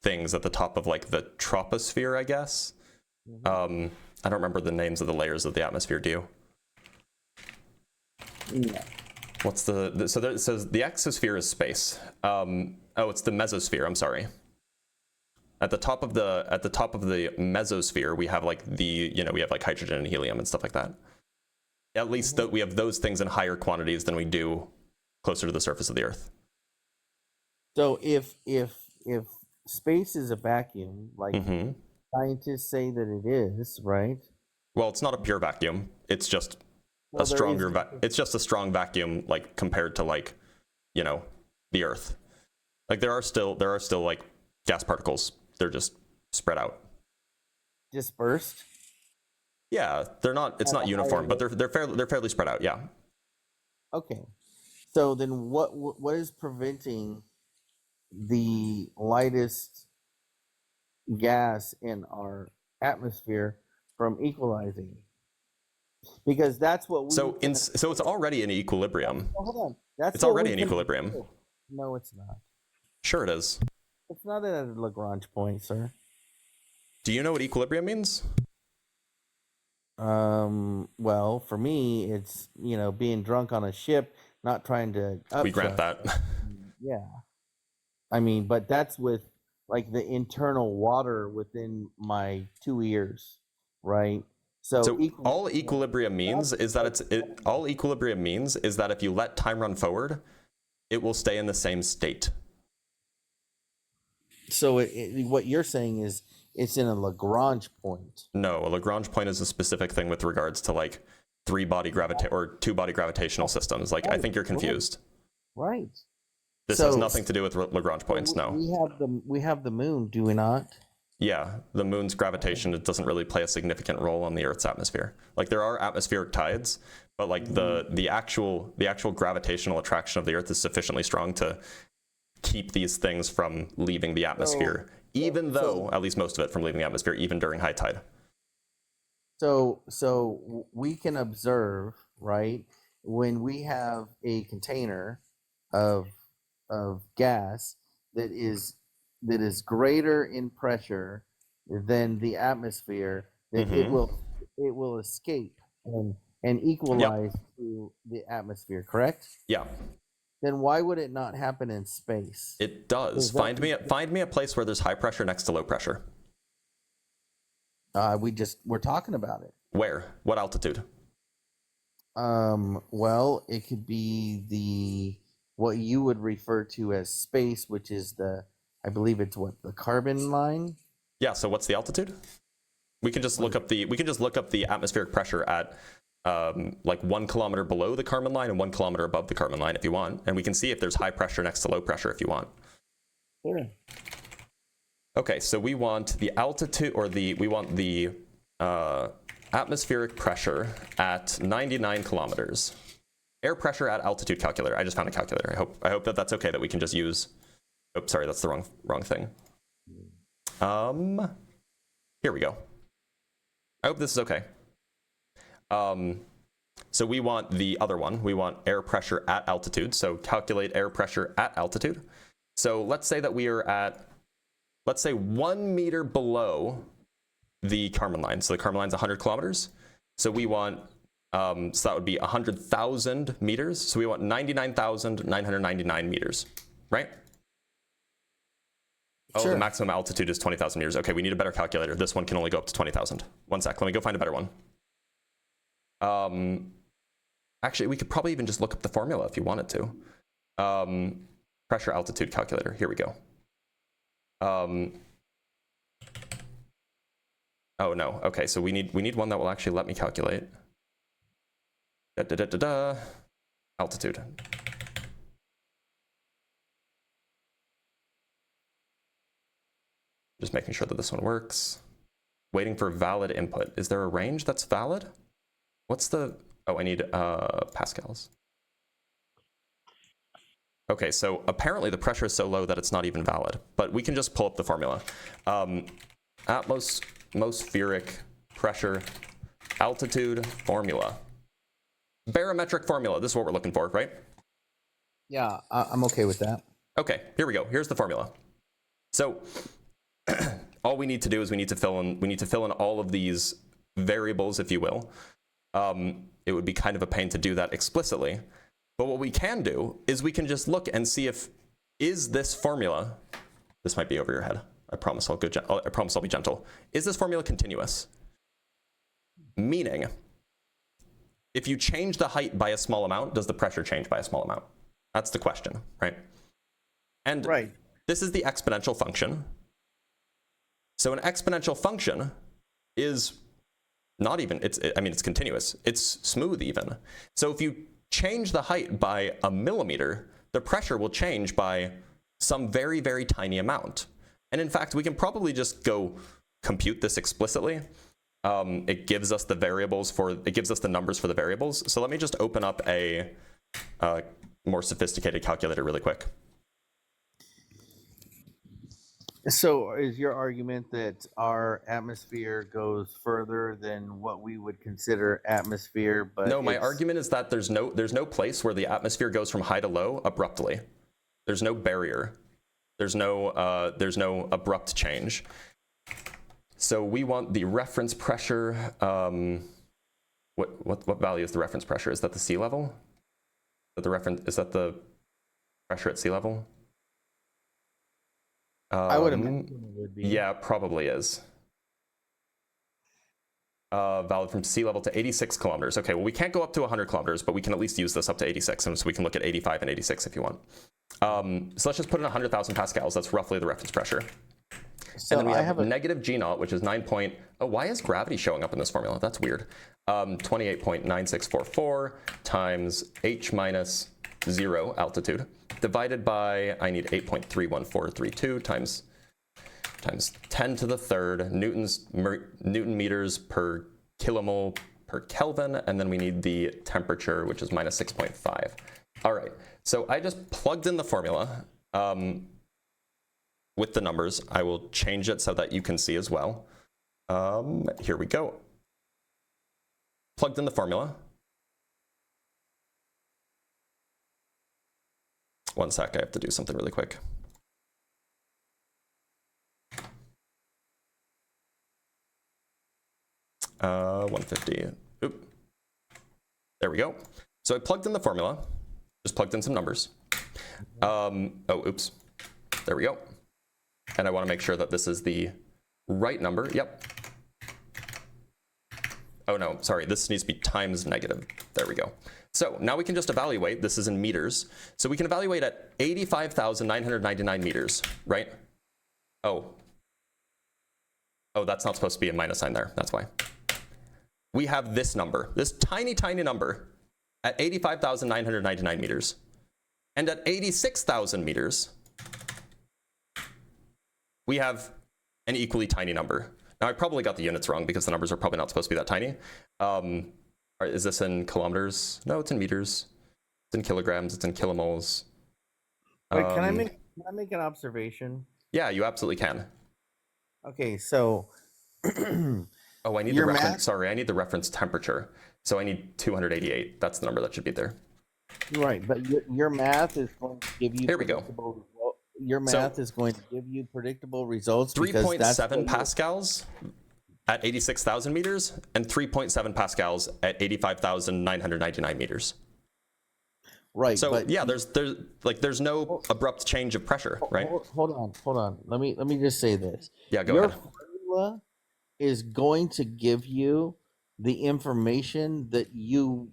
things at the top of like the troposphere, I guess. Mm-hmm. I don't remember the names of the layers of the atmosphere. Do you? Yeah. What's so the exosphere is space. It's the mesosphere. I'm sorry. At the top of the mesosphere, we have like we have like hydrogen and helium and stuff like that. At least Mm-hmm. we have those things in higher quantities than we do closer to the surface of the Earth. So if space is a vacuum, like Mm-hmm. scientists say that it is, right? Well, it's not a pure vacuum. It's just a Well, there is. stronger. It's just a strong vacuum, like compared to like, the Earth. Like there are still like gas particles. They're just spread out. Dispersed. Yeah, they're not. It's At not a higher uniform, but they're fairly spread out. Yeah. Okay. So then what is preventing the lightest gas in our atmosphere from equalizing? Because that's what we can. So it's already in equilibrium. Hold on. That's It's what we already in can equilibrium. observe. No, it's not. Sure, it is. It's not at a Lagrange point, sir. Do you know what equilibrium means? Well, for me, it's being drunk on a ship, not trying to We grant upchuck. that. Yeah, I mean, but that's with like the internal water within my 2 ears, right? So So all equilibrium means is that all equilibrium means is that if you let time run forward, it will stay in the same state. so what you're saying is it's in a Lagrange point. No, a Lagrange point is a specific thing with regards to like two-body gravitational systems. Like I Right, think you're confused. right. This has nothing to do with Lagrange points. No. We have the moon, do we not? Yeah, the moon's gravitation, it doesn't really play a significant role on the Earth's atmosphere. Like there are atmospheric tides, but like the actual gravitational attraction of the Earth is sufficiently strong to keep these things from leaving the atmosphere, even though at least most of it from leaving the atmosphere, even during high tide. So we can observe, right, when we have a container of gas that is greater in pressure than the atmosphere, that Mm-hmm. it will escape and Yep. equalize to the atmosphere, correct? Yeah. Then why would it not happen in space? It does. Is that Find me a place where there's high pressure next to low pressure. we're talking about it? Where? What altitude? Well, it could be what you would refer to as space, which is I believe it's what, the carbon line? Yeah, so what's the altitude? We can just look up the atmospheric pressure at like 1 kilometer below the Kármán line and 1 kilometer above the Kármán line if you want, and we can see if there's high pressure next to low pressure if you want. Sure. Okay, so we want the altitude, or we want the atmospheric pressure at 99 kilometers. Air pressure at altitude calculator. I just found a calculator. I hope that's okay that we can just use. Oops, sorry, that's the wrong thing. Here we go. I hope this is okay. So we want the other one. We want air pressure at altitude. So calculate air pressure at altitude. So let's say that we are at, let's say 1 meter below the Kármán line. So the Kármán line's 100 kilometers. So we want, so that would be 100,000 meters. So we want 99,999 meters, right? Oh, sure. The maximum altitude is 20,000 meters. Okay, we need a better calculator. This one can only go up to 20,000. One sec, let me go find a better one. Actually, we could probably even just look up the formula if you wanted to. Pressure altitude calculator, here we go. Oh no, okay, so we need one that will actually let me calculate. Altitude. Just making sure that this one works. Waiting for valid input. Is there a range that's valid? What's the, oh, I need pascals. Okay, so apparently the pressure is so low that it's not even valid, but we can just pull up the formula. Atmospheric pressure altitude formula. Barometric formula, this is what we're looking for, right? Yeah, I'm okay with that. Okay, here we go. Here's the formula. So all we need to do is we need to fill in all of these variables, if you will. It would be kind of a pain to do that explicitly. But what we can do is we can just look and see if, is this formula, this might be over your head. I promise I'll be gentle. Is this formula continuous? Meaning, if you change the height by a small amount, does the pressure change by a small amount? That's the question, right? And this is the exponential function. So an exponential function is not even, it's continuous. It's smooth even. So if you change the height by a millimeter, the pressure will change by some very, very tiny amount. And in fact, we can probably just go compute this explicitly. It gives us the numbers for the variables. So let me just open up a more sophisticated calculator really quick. So is your argument that our atmosphere goes further than what we would consider atmosphere? But no, my argument is that there's no place where the atmosphere goes from high to low abruptly. There's no barrier. There's no abrupt change. So we want the reference pressure. What value is the reference pressure? Is that the sea level? Is that the pressure at sea level? I would imagine it would be. Yeah, probably is. Valid from sea level to 86 kilometers. Okay, well, we can't go up to 100 kilometers, but we can at least use this up to 86. And so we can look at 85 and 86 if you want. So let's just put in 100,000 pascals. That's roughly the reference pressure. So and then we have negative G naught, which is 9. Oh, why is gravity showing up in this formula? That's weird. 28.9644 times H minus 0 altitude divided by, I need 8.31432 times 10 to the third Newton meters per kilomole per Kelvin, and then we need the temperature, which is minus 6.5. All right, so I just plugged in the formula with the numbers. I will change it so that you can see as well. Here we go. Plugged in the formula. One sec, I have to do something really quick. Uh, 150. Oop. There we go. So I plugged in the formula, just plugged in some numbers. Oh, oops. There we go. And I want to make sure that this is the right number. Yep. Oh no, sorry, this needs to be times negative. There we go. So now we can just evaluate, this is in meters. So we can evaluate at 85,999 meters, right? Oh, that's not supposed to be a minus sign there, that's why. We have this number, this tiny, tiny number at 85,999 meters. And at 86,000 meters, we have an equally tiny number. Now I probably got the units wrong because the numbers are probably not supposed to be that tiny. Is this in kilometers? No, it's in meters. It's in kilograms. It's in kilomoles. Wait, can I make an observation? Yeah, you absolutely can. Okay, so Oh, I need the reference. Sorry, I need the reference temperature. So I need 288. That's the number that should be there. Right, but your math is going to give you Here we go. Your math is going to give you predictable results 3.7 pascals at 86,000 meters and 3.7 pascals at 85,999 meters. Right. So yeah, there's no abrupt change of pressure, right? Hold on. Let me just say this. Yeah, go ahead. Your formula is going to give you the information that you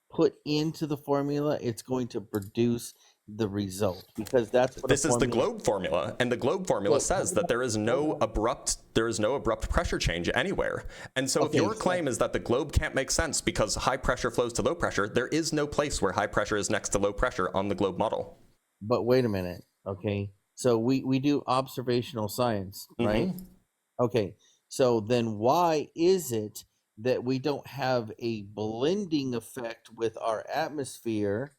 put into the formula. It's going to produce the result, because that's what this is the globe formula, and the globe formula says that there is no abrupt pressure change anywhere. And so if your claim is that the globe can't make sense because high pressure flows to low pressure, there is no place where high pressure is next to low pressure on the globe model. But wait a minute, okay? So we do observational science, right? Mm-hmm. Okay, so then why is it that we don't have a blending effect with our atmosphere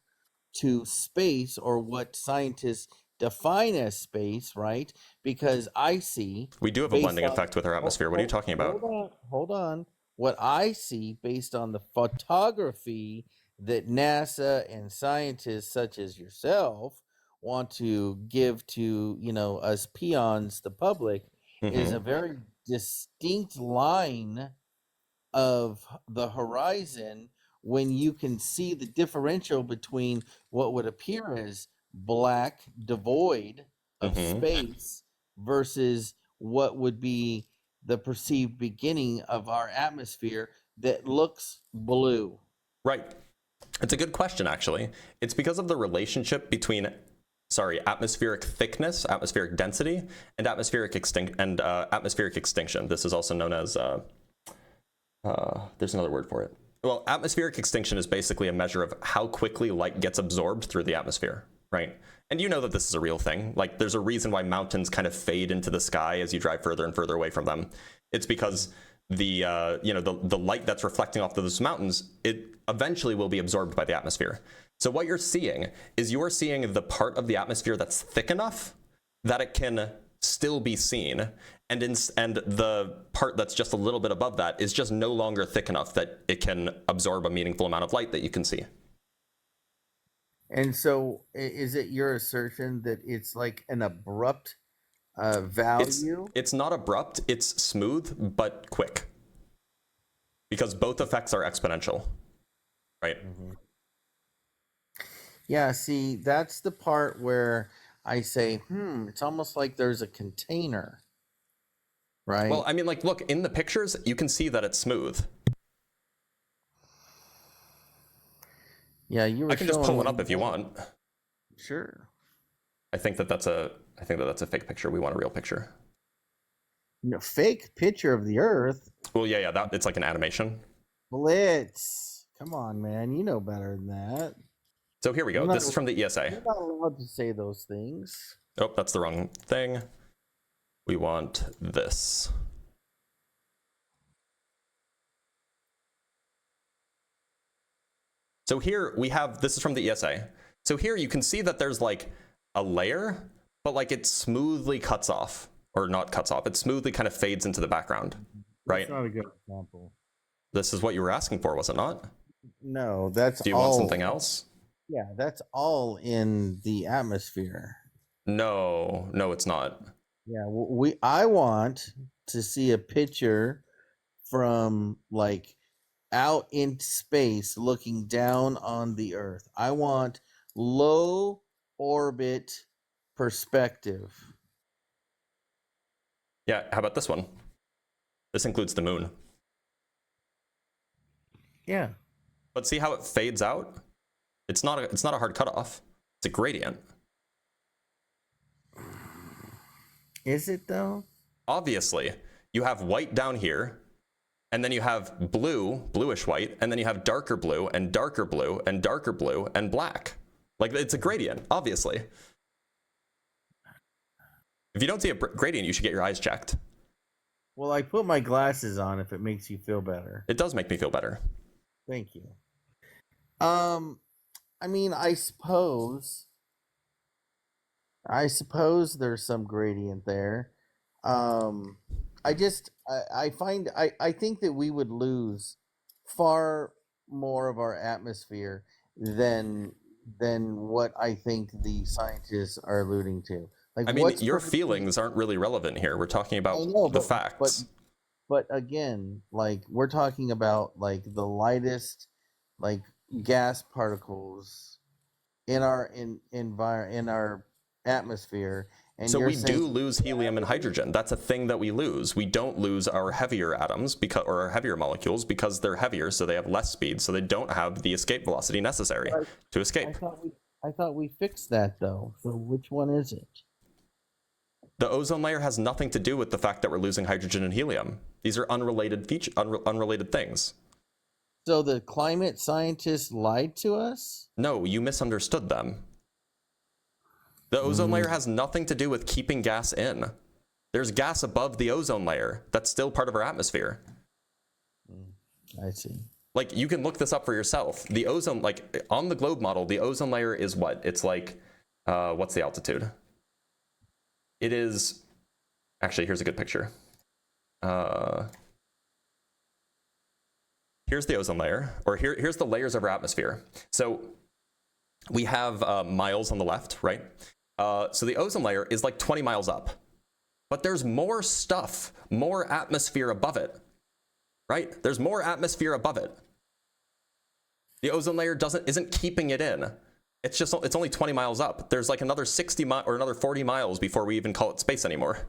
to space, or what scientists define as space, right? Because I see... We do have a blending effect with our atmosphere. What are you talking about? Hold on. What I see based on the photography that NASA and scientists such as yourself want to give to, us peons, the public, is a very distinct line of the horizon, when you can see the differential between what would appear as black, devoid of space, versus what would be the perceived beginning of our atmosphere that looks blue. Right. It's a good question, actually. It's because of the relationship between atmospheric thickness, atmospheric density, and atmospheric extinction. This is also known as there's another word for it. Well, atmospheric extinction is basically a measure of how quickly light gets absorbed through the atmosphere, right? And you know that this is a real thing. Like, there's a reason why mountains kind of fade into the sky as you drive further and further away from them. It's because the light that's reflecting off those mountains, it eventually will be absorbed by the atmosphere. So what you're seeing is the part of the atmosphere that's thick enough that it can still be seen, and the part that's just a little bit above that is just no longer thick enough that it can absorb a meaningful amount of light that you can see. And so is it your assertion that it's like an abrupt value? It's not abrupt, it's smooth but quick, because both effects are exponential, right? Yeah, see, that's the part where I say, it's almost like there's a container, right? Well, I mean, like, look, in the pictures, you can see that it's smooth. Yeah, I can just pull it up if you want. Sure. I think that's a fake picture. We want a real picture. No, fake picture of the Earth? Well, yeah, it's like an animation. Blitz. Come on, man. You know better than that. So here we go. This is from the ESA. You're not allowed to say those things. Oh, that's the wrong thing. We want this. So here we have, this is from the ESA. So here you can see that there's like a layer, but like it smoothly cuts off, or not cuts off. It smoothly kind of fades into the background, right? That's not a good example. This is what you were asking for, was it not? No, that's all. Do you want something else? Yeah, that's all in the atmosphere. No, it's not. Yeah, I want to see a picture from like out in space looking down on the Earth. I want low orbit perspective. Yeah, how about this one? This includes the moon. Yeah. But see how it fades out? It's not a hard cutoff. It's a gradient. Is it though? Obviously, you have white down here, and then you have bluish white, and then you have darker blue and darker blue and darker blue and black. Like, it's a gradient, obviously. If you don't see a gradient, you should get your eyes checked. Well, I put my glasses on if it makes you feel better. It does make me feel better. Thank you. I mean, I suppose there's some gradient there. I think that we would lose far more of our atmosphere than what I think the scientists are alluding to. Like I mean, what's your producing? feelings aren't really relevant here. We're talking I about know, the but facts. but again, like we're talking about like the lightest like gas particles in our in our atmosphere, and So you're we saying do lose helium and gravity. hydrogen. That's a thing that we lose. We don't lose our heavier atoms because, or our heavier molecules, because they're heavier, so they have less speed, so they don't have the escape velocity necessary But to I escape. thought we fixed that though. So which one is it? The ozone layer has nothing to do with the fact that we're losing hydrogen and helium. These are unrelated things. So the climate scientists lied to us? No, you misunderstood them. The ozone layer Mm, has nothing to do with keeping gas in. There's gas above the ozone layer that's still part of our atmosphere. I see. Like, you can look this up for yourself. The ozone, like on the globe model, the ozone layer is what? It's like, what's the altitude? It is, actually, here's a good picture. Here's the ozone layer, or here's the layers of our atmosphere. So we have miles on the left, right? So the ozone layer is like 20 miles up, but there's more stuff, more atmosphere above it, right? There's more atmosphere above it. The ozone layer isn't keeping it in. It's only 20 miles up. There's like another 60 or another 40 miles before we even call it space anymore.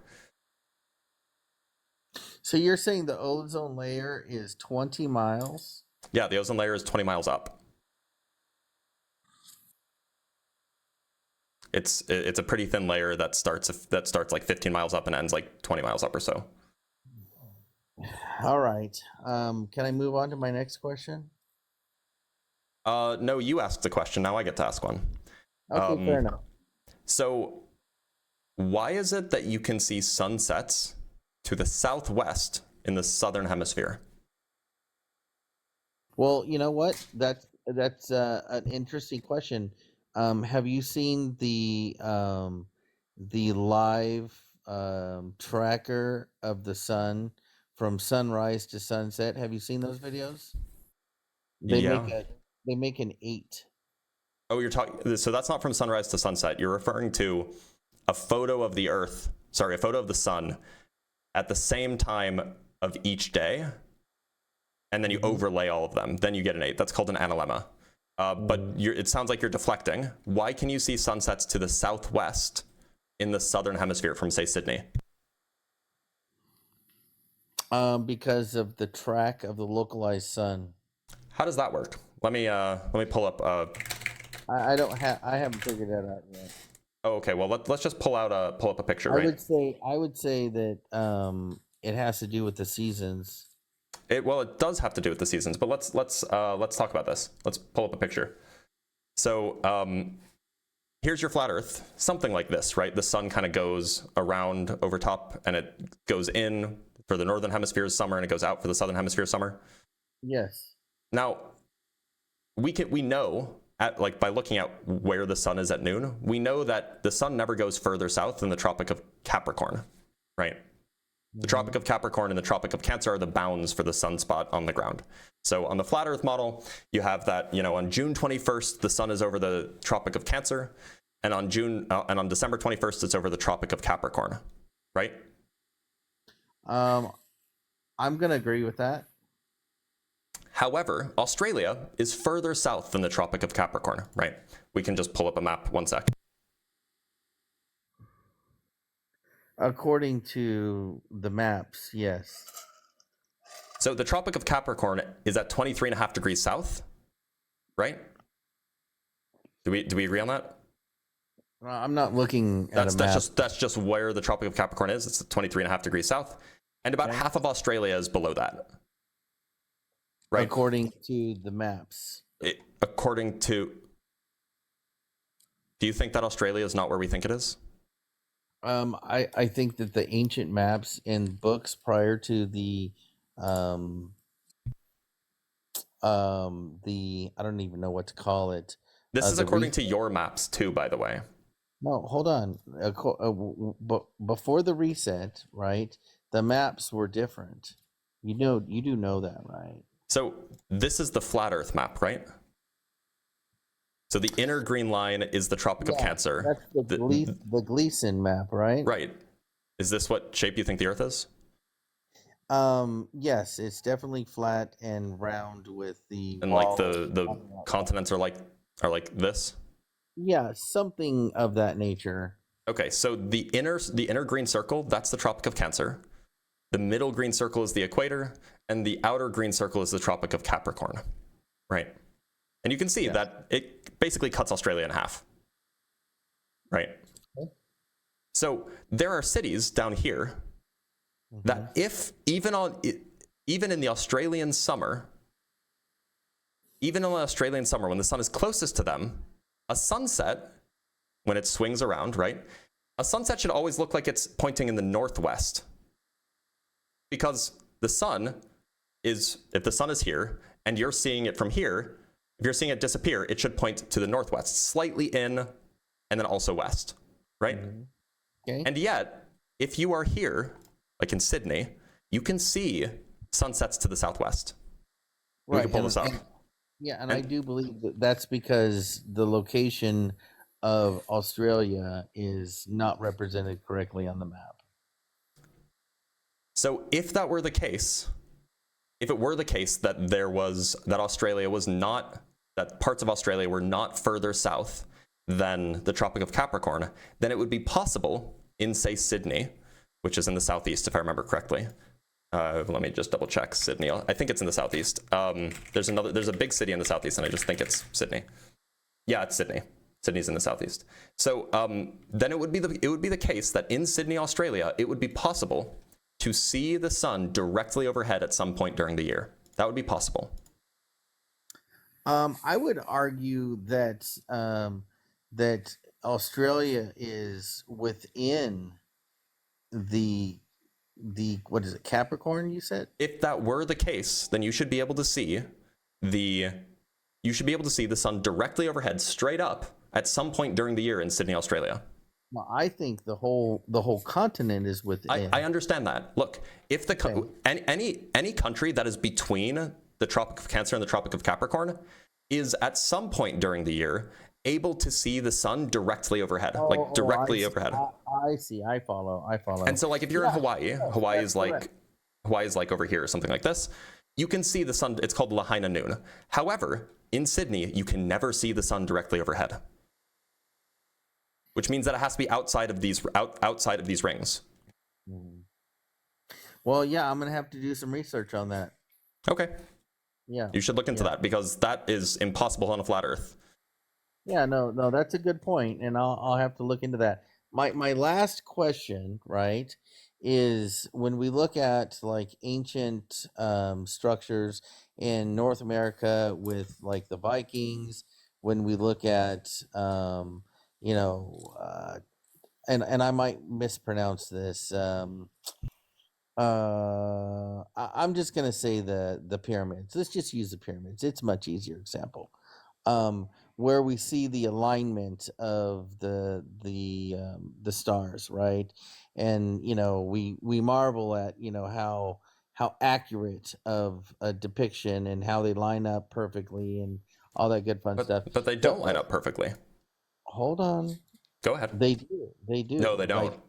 So you're saying the ozone layer is 20 miles? Yeah, the ozone layer is 20 miles up. It's a pretty thin layer that starts like 15 miles up and ends like 20 miles up or so. All right. Can I move on to my next question? No, you asked the question. Now I get to ask one. Okay, fair enough. So, why is it that you can see sunsets to the southwest in the southern hemisphere? Well, you know what? That's an interesting question. Have you seen the live tracker of the sun from sunrise to sunset? Have you seen those videos? They make Yeah. a they make an 8. Oh, you're talking. So that's not from sunrise to sunset. You're referring to a photo of the Earth. Sorry, a photo of the sun at the same time of each day, and then you overlay all of them. Then you get an 8. That's called an analemma. But it sounds like you're deflecting. Why can you see sunsets to the southwest in the southern hemisphere from, say, Sydney? Because of the track of the localized sun. How does that work? Let me pull up. I haven't figured that out yet. Oh, okay. Well, let's just pull up a picture, I right? would say that it has to do with the seasons. Well, it does have to do with the seasons, but let's talk about this. Let's pull up a picture. So here's your flat Earth, something like this, right? The sun kind of goes around over top, and it goes in for the northern hemisphere's summer, and it goes out for the southern hemisphere's summer. Yes. Now, we know by looking at where the sun is at noon, we know that the sun never goes further south than the Tropic of Capricorn, right? The Tropic of Capricorn and the Tropic of Cancer are the bounds for the sunspot on the ground. So on the flat Earth model, you have that, on June 21st, the sun is over the Tropic of Cancer, and on December 21st, it's over the Tropic of Capricorn, right? I'm gonna agree with that. However, Australia is further south than the Tropic of Capricorn, right? We can just pull up a map, one sec. According to the maps, yes. So the Tropic of Capricorn is at 23.5 degrees south, right? Do we agree on that? I'm not looking at a map. That's just where the Tropic of Capricorn is. It's 23.5 degrees south, and about half of Australia is below that, right? According to the maps. Do you think that Australia is not where we think it is? I think that the ancient maps in books prior to the I don't even know what to call it. This is according to your maps too, by the way. No, hold on. Before the reset, right? the maps were different. You do know that, right? So this is the flat Earth map, right? So the inner green line is the Tropic of Cancer. That's the Gleason map, right? Right. Is this what shape you think the Earth is? Yes, it's definitely flat and round with the And wall. like the continents are like this? Yeah, something of that nature. Okay, so the inner green circle, that's the Tropic of Cancer. The middle green circle is the equator, and the outer green circle is the Tropic of Capricorn. Right. And you can see that it basically cuts Australia in half. Right. Okay. So there are cities down here that if even in the Australian summer, when the sun is closest to them, a sunset, when it swings around, right? A sunset should always look like it's pointing in the northwest. Because the sun is, if the sun is here and you're seeing it from here, if you're seeing it disappear, it should point to the northwest, slightly in, and then also west, right? Okay. And yet, if you are here, like in Sydney, you can see sunsets to the southwest. Right. We can pull this up. And I do believe that that's because the location of Australia is not represented correctly on the map. So if that were the case, if it were the case that Australia was not, that parts of Australia were not further south than the Tropic of Capricorn, then it would be possible in, say, Sydney, which is in the southeast, if I remember correctly. Let me just double check Sydney. I think it's in the southeast. There's a big city in the southeast, and I just think it's Sydney. Yeah, it's Sydney. Sydney's in the southeast. So then it would be the case that in Sydney, Australia, it would be possible to see the sun directly overhead at some point during the year. That would be possible. I would argue that that Australia is within the what is it, Capricorn, you said? If that were the case, then you should be able to see the sun directly overhead, straight up, at some point during the year in Sydney, Australia. Well, I think the whole continent is within. I understand that. Look, if any country that is between the Tropic of Cancer and the Tropic of Capricorn is at some point during the year able to see the sun directly overhead, overhead. I see. I follow. And so, like, if you're in Hawaii, Hawaii is like over here or something like this. You can see the sun. It's called Lahaina noon. However, in Sydney, you can never see the sun directly overhead, which means that it has to be outside of these rings. Well, yeah, I'm gonna have to do some research on that. Okay. Yeah. You should look into that, because that is impossible on a flat Earth. Yeah, no, that's a good point, and I'll have to look into that. My last question, right, is when we look at like ancient structures in North America with like the Vikings, when we look at and I might mispronounce this. I'm just gonna say the pyramids. Let's just use the pyramids. It's a much easier example. Where we see the alignment of the stars, right? And we marvel at how accurate of a depiction and how they line up perfectly and all that good fun stuff. But they don't line up perfectly. Hold on. Go ahead. They do. They do. No, they don't.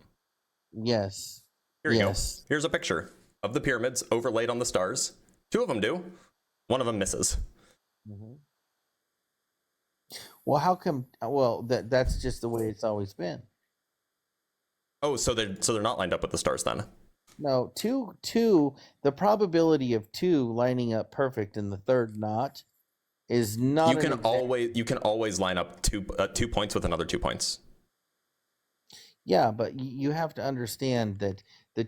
Yes. Here you go. Here's a picture of the pyramids overlaid on the stars. Two of them do. One of them misses. Mm-hmm. Well, how come? Well, that's just the way it's always been. Oh, so they're not lined up with the stars then? No, two. The probability of two lining up perfect and the third not is not. You can always line up 2 points with another 2 points. Yeah, but you have to understand that the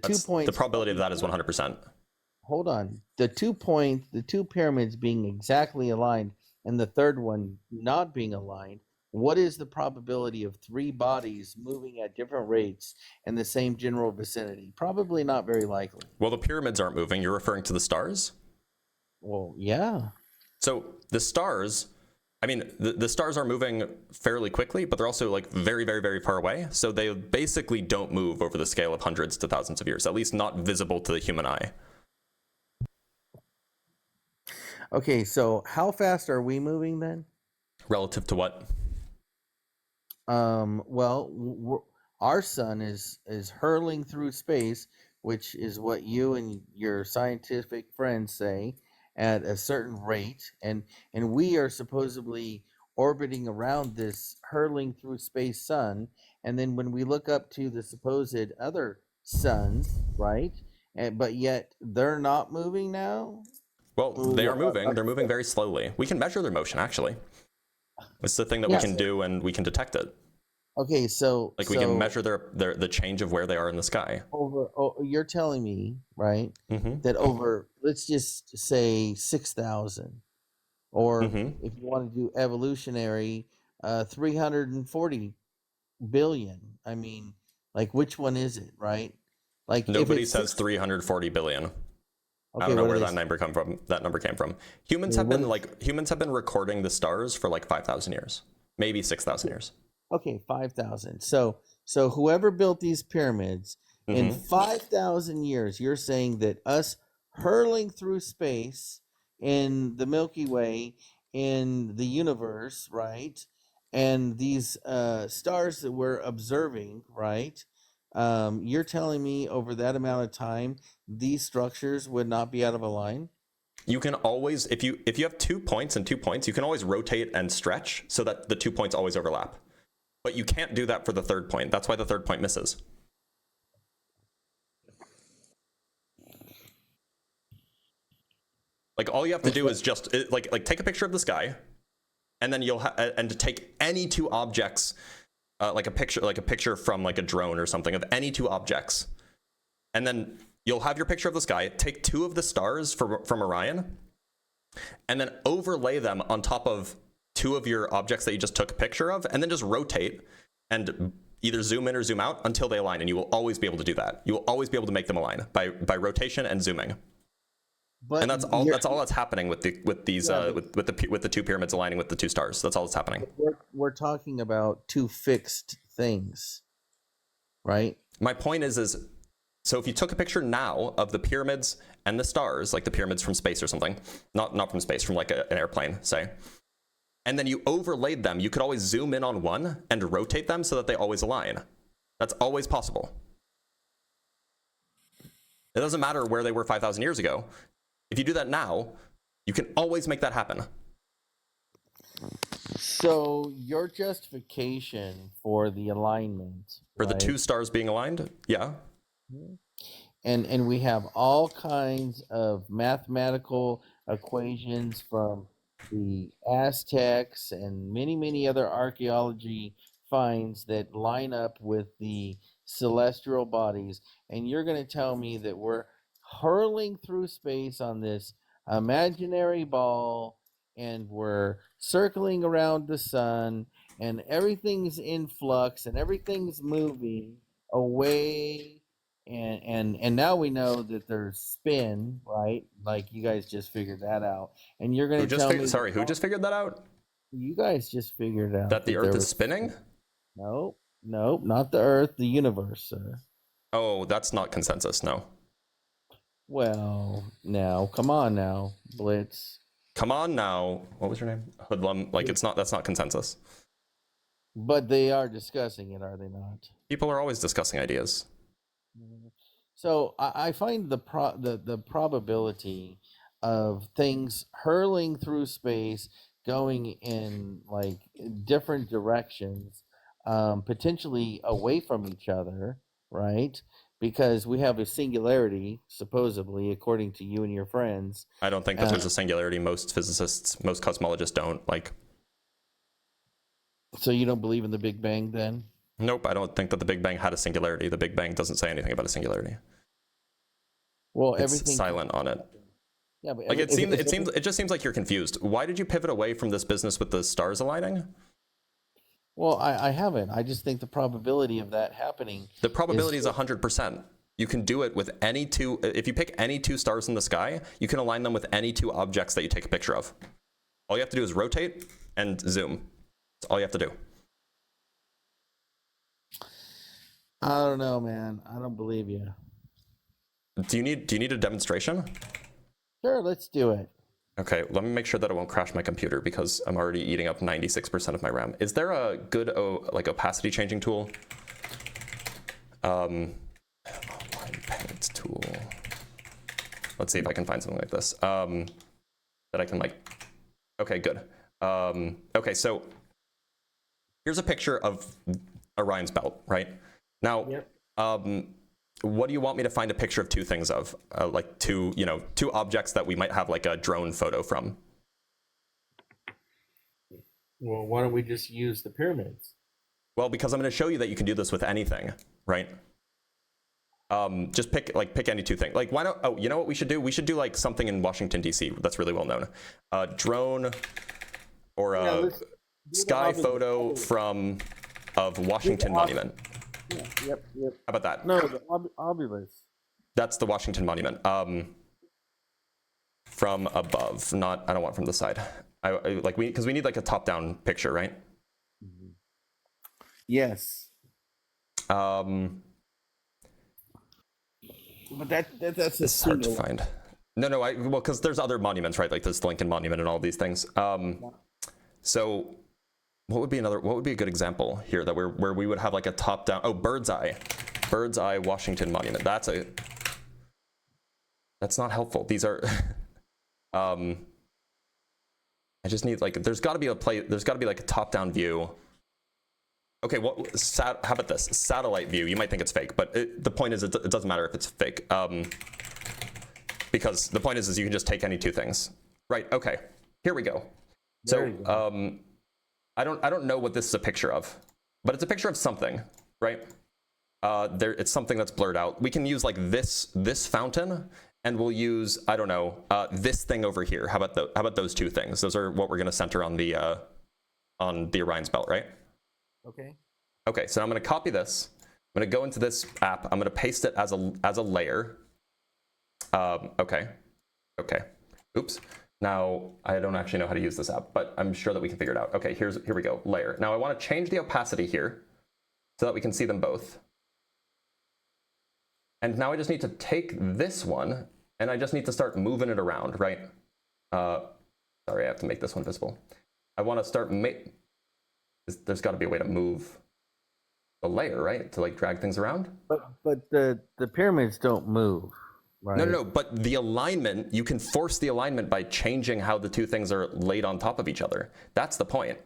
probability of that is 100%. Hold on. The 2 pyramids being exactly aligned and the third one not being aligned, what is the probability of 3 bodies moving at different rates in the same general vicinity? Probably not very likely. Well, the pyramids aren't moving. You're referring to the stars? Well, yeah. So the stars I mean, the stars are moving fairly quickly, but they're also like very, very, very far away. So they basically don't move over the scale of hundreds to thousands of years, at least not visible to the human eye. Okay, so how fast are we moving then? Relative to what? Well, our sun is hurling through space, which is what you and your scientific friends say, at a certain rate, and we are supposedly orbiting around this hurling through space sun, and then when we look up to the supposed other suns, right? But yet they're not moving now. Well, they are moving. They're moving very slowly. We can measure their motion, actually. It's the thing that we can do, and we can detect it. Okay, so we can measure the change of where they are in the sky. You're telling me, right, that over, let's just say 6,000, or if you want to do evolutionary, 340 billion. I mean, like, which one is it, right? Like, nobody says 340 billion. Okay, I don't know where that number came from. Humans have been recording the stars for like 5,000 years, maybe 6,000 years. Okay, 5,000. So whoever built these pyramids in 5,000 years, you're saying that us hurling through space in the Milky Way, in the universe, right? And these stars that we're observing, right? You're telling me over that amount of time, these structures would not be out of a line? You can always, if you have 2 points and 2 points, you can always rotate and stretch so that the 2 points always overlap. But you can't do that for the third point. That's why the third point misses. Like, all you have to do is just like take a picture of the sky, and then you'll and take any 2 objects, like a picture from like a drone or something of any 2 objects, and then you'll have your picture of the sky. Take 2 of the stars from Orion, and then overlay them on top of 2 of your objects that you just took a picture of, and then just rotate and either zoom in or zoom out until they align, and you will always be able to do that. You will always be able to make them align by rotation and zooming. But and that's all that's happening with the 2 pyramids aligning with the 2 stars. That's all that's happening. We're talking about 2 fixed things, right? My point is so if you took a picture now of the pyramids and the stars, like the pyramids from space or something, not from space, from like an airplane, say, and then you overlaid them, you could always zoom in on one and rotate them so that they always align. That's always possible. It doesn't matter where they were 5,000 years ago. If you do that now, you can always make that happen. So your justification for the alignment, for the 2 stars being aligned, yeah. And we have all kinds of mathematical equations from the Aztecs and many other archaeology finds that line up with the celestial bodies, and you're going to tell me that we're hurling through space on this imaginary ball, and we're circling around the sun, and everything's in flux and everything's moving away, and now we know that there's spin, right? Like, you guys just figured that out, and you're going to tell me... Sorry, who just figured that out? You guys just figured out that the Earth is spinning? Nope, not the Earth, the universe, sir. Oh, that's not consensus, no. Well, now, come on now, Blitz. Come on now. What was your name? Hoodlem. Like, that's not consensus. But they are discussing it, are they not? People are always discussing ideas. So I find the probability of things hurling through space, going in like different directions, potentially away from each other, right? Because we have a singularity, supposedly, according to you and your friends. I don't think that there's a singularity. Most physicists, most cosmologists don't. Like. So you don't believe in the Big Bang, then? Nope, I don't think that the Big Bang had a singularity. The Big Bang doesn't say anything about a singularity. Well, it's everything silent on it. Yeah, but like it just seems like you're confused. Why did you pivot away from this business with the stars aligning? Well, I haven't. I just think the probability of that happening. The probability is 100%. You can do it with any 2. If you pick any 2 stars in the sky, you can align them with any 2 objects that you take a picture of. All you have to do is rotate and zoom. That's all you have to do. I don't know, man. I don't believe you. Do you need a demonstration? Sure, let's do it. Okay, let me make sure that it won't crash my computer because I'm already eating up 96% of my RAM. Is there a good like opacity changing tool? Online paint tool. Let's see if I can find something like this. That I can like, okay, good. Okay, so here's a picture of Orion's belt, right? Now, yep. What do you want me to find a picture of two things of? Like two objects that we might have like a drone photo from. Well, why don't we just use the pyramids? Well, because I'm going to show you that you can do this with anything, right? Just pick any two things. Like, why not? Oh, you know what we should do? We should do like something in Washington, D.C. that's really well known. Drone or a sky photo of Washington Monument. Yeah, yep. How about that? No, the obelisk. That's the Washington Monument. From above, not, I don't want from the side. Because we need like a top-down picture, right? Mm-hmm. Yes. But that's it's hard to find. No, well, because there's other monuments, right? Like this Lincoln Monument and all these things. So what would be a good example here that where we would have like a top-down? Oh, Bird's Eye Washington Monument. That's not helpful. These are. I just need like there's got to be like a top-down view. Okay, well, how about this satellite view? You might think it's fake, but the point is it doesn't matter if it's fake, because the point is you can just take any two things. Right? Okay. Here we go. So I don't know what this is a picture of, but it's a picture of something, right? It's something that's blurred out. We can use like this fountain, and we'll use, I don't know, this thing over here. How about those two things? Those are what we're going to center on the Orion's belt, right? Okay. Okay, so I'm going to copy this. I'm going to go into this app. I'm going to paste it as a layer. Okay. Oops. Now, I don't actually know how to use this app, but I'm sure that we can figure it out. Okay, here we go, layer. Now I want to change the opacity here so that we can see them both. And now I just need to take this one, and I just need to start moving it around, right? Sorry, I have to make this one visible. I want to start there's got to be a way to move the layer, right? To like drag things around. But the pyramids don't move. Right. No, but the alignment, you can force the alignment by changing how the two things are laid on top of each other. That's the point.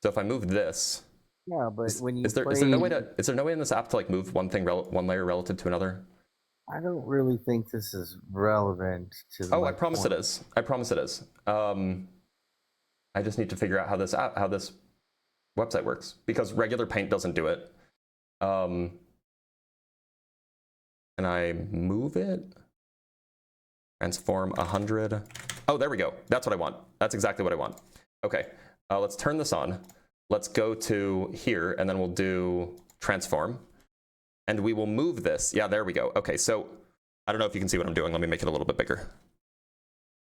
So if I move this, yeah, but when you is there no way in this app to like move one layer relative to another? I don't really think this is relevant to the I promise it is. I promise it is. I just need to figure out how this website works, because regular Paint doesn't do it. Can I move it? Transform 100. Oh, there we go. That's what I want. That's exactly what I want. Okay, let's turn this on. Let's go to here, and then we'll do transform. And we will move this. Yeah, there we go. Okay, so I don't know if you can see what I'm doing. Let me make it a little bit bigger.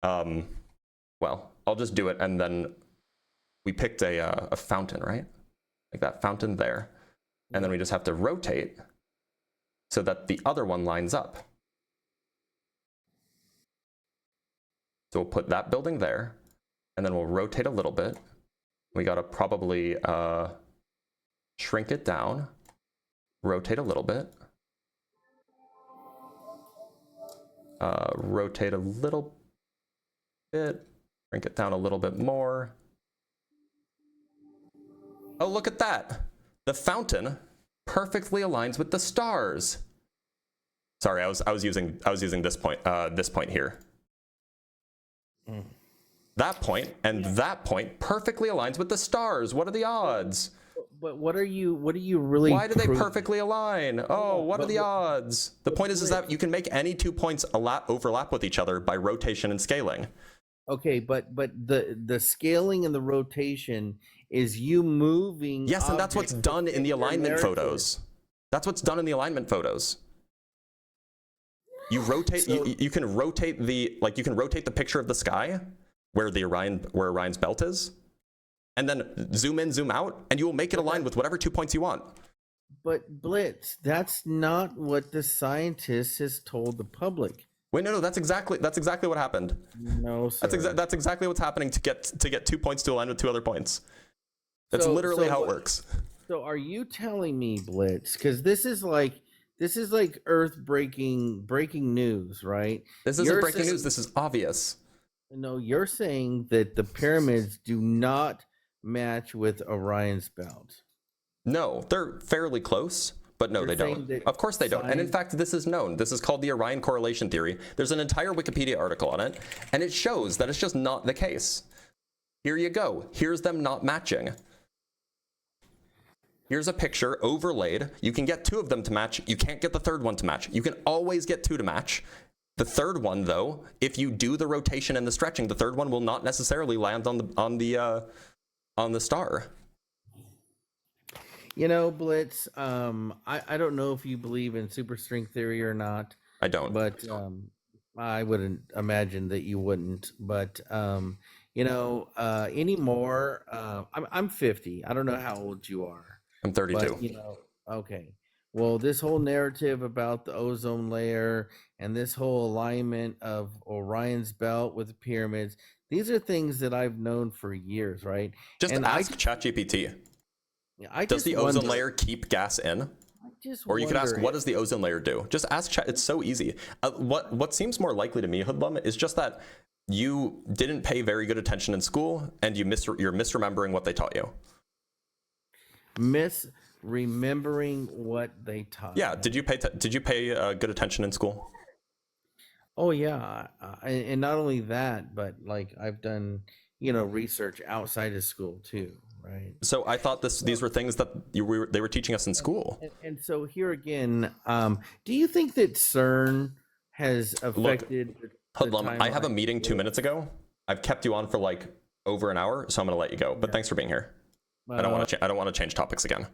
Well, I'll just do it, and then we picked a fountain, right? Like that fountain there. And then we just have to rotate so that the other one lines up. So we'll put that building there, and then we'll rotate a little bit. We gotta probably shrink it down, rotate a little bit, rotate a little bit, shrink it down a little bit more. Oh, look at that. The fountain perfectly aligns with the stars. Sorry, I was using this point here. That point and that point perfectly aligns with the stars. What are the odds? But what are you really? Why do they perfectly align? Oh, what are the odds? The point is that you can make any 2 points overlap with each other by rotation and scaling. Okay, but the scaling and the rotation is you moving. Yes, and that's what's done in the alignment photos. That's what's done in the alignment photos. You rotate. So, you can rotate the picture of the sky where Orion's belt is. and then zoom in, zoom out, and you will make it align with whatever 2 points you want. But Blitz, that's not what the scientist has told the public. Wait, no, that's exactly what happened. No, sir. That's exactly what's happening to get 2 points to align with 2 other points. That's literally how it works. So are you telling me, Blitz, because this is like breaking news, right? This isn't breaking news. This is obvious. No, you're saying that the pyramids do not match with Orion's belt. No, they're fairly close, but no, they don't. Of course they don't. And in fact, this is known. This is called the Orion correlation theory. There's an entire Wikipedia article on it, and it shows that it's just not the case. Here you go. Here's them not matching. Here's a picture overlaid. You can get 2 of them to match. You can't get the third one to match. You can always get 2 to match. The third one, though, if you do the rotation and the stretching, the third one will not necessarily land on the star. You know, Blitz, I don't know if you believe in superstring theory or not. I don't. But I wouldn't imagine that you wouldn't. But, anymore, I'm 50. I don't know how old you are. I'm 32. But, okay. Well, this whole narrative about the ozone layer and this whole alignment of Orion's belt with the pyramids, these are things that I've known for years, right? Just ask ChatGPT. Does the ozone layer keep gas in? Or you could ask, what does the ozone layer do? Just ask Chat. It's so easy. What seems more likely to me, Hoodlem, is just that you didn't pay very good attention in school, and you're misremembering what they taught you. Misremembering what they taught. Yeah. Did you pay good attention in school? Oh yeah, and not only that, but like I've done research outside of school too. Right. So I thought these were things that they were teaching us in school. And so here again, do you think that CERN has affected? Look, Hoodlem, I have a meeting 2 minutes ago. I've kept you on for like over an hour, so I'm going to let you go. But thanks for being here. I don't want to change topics again.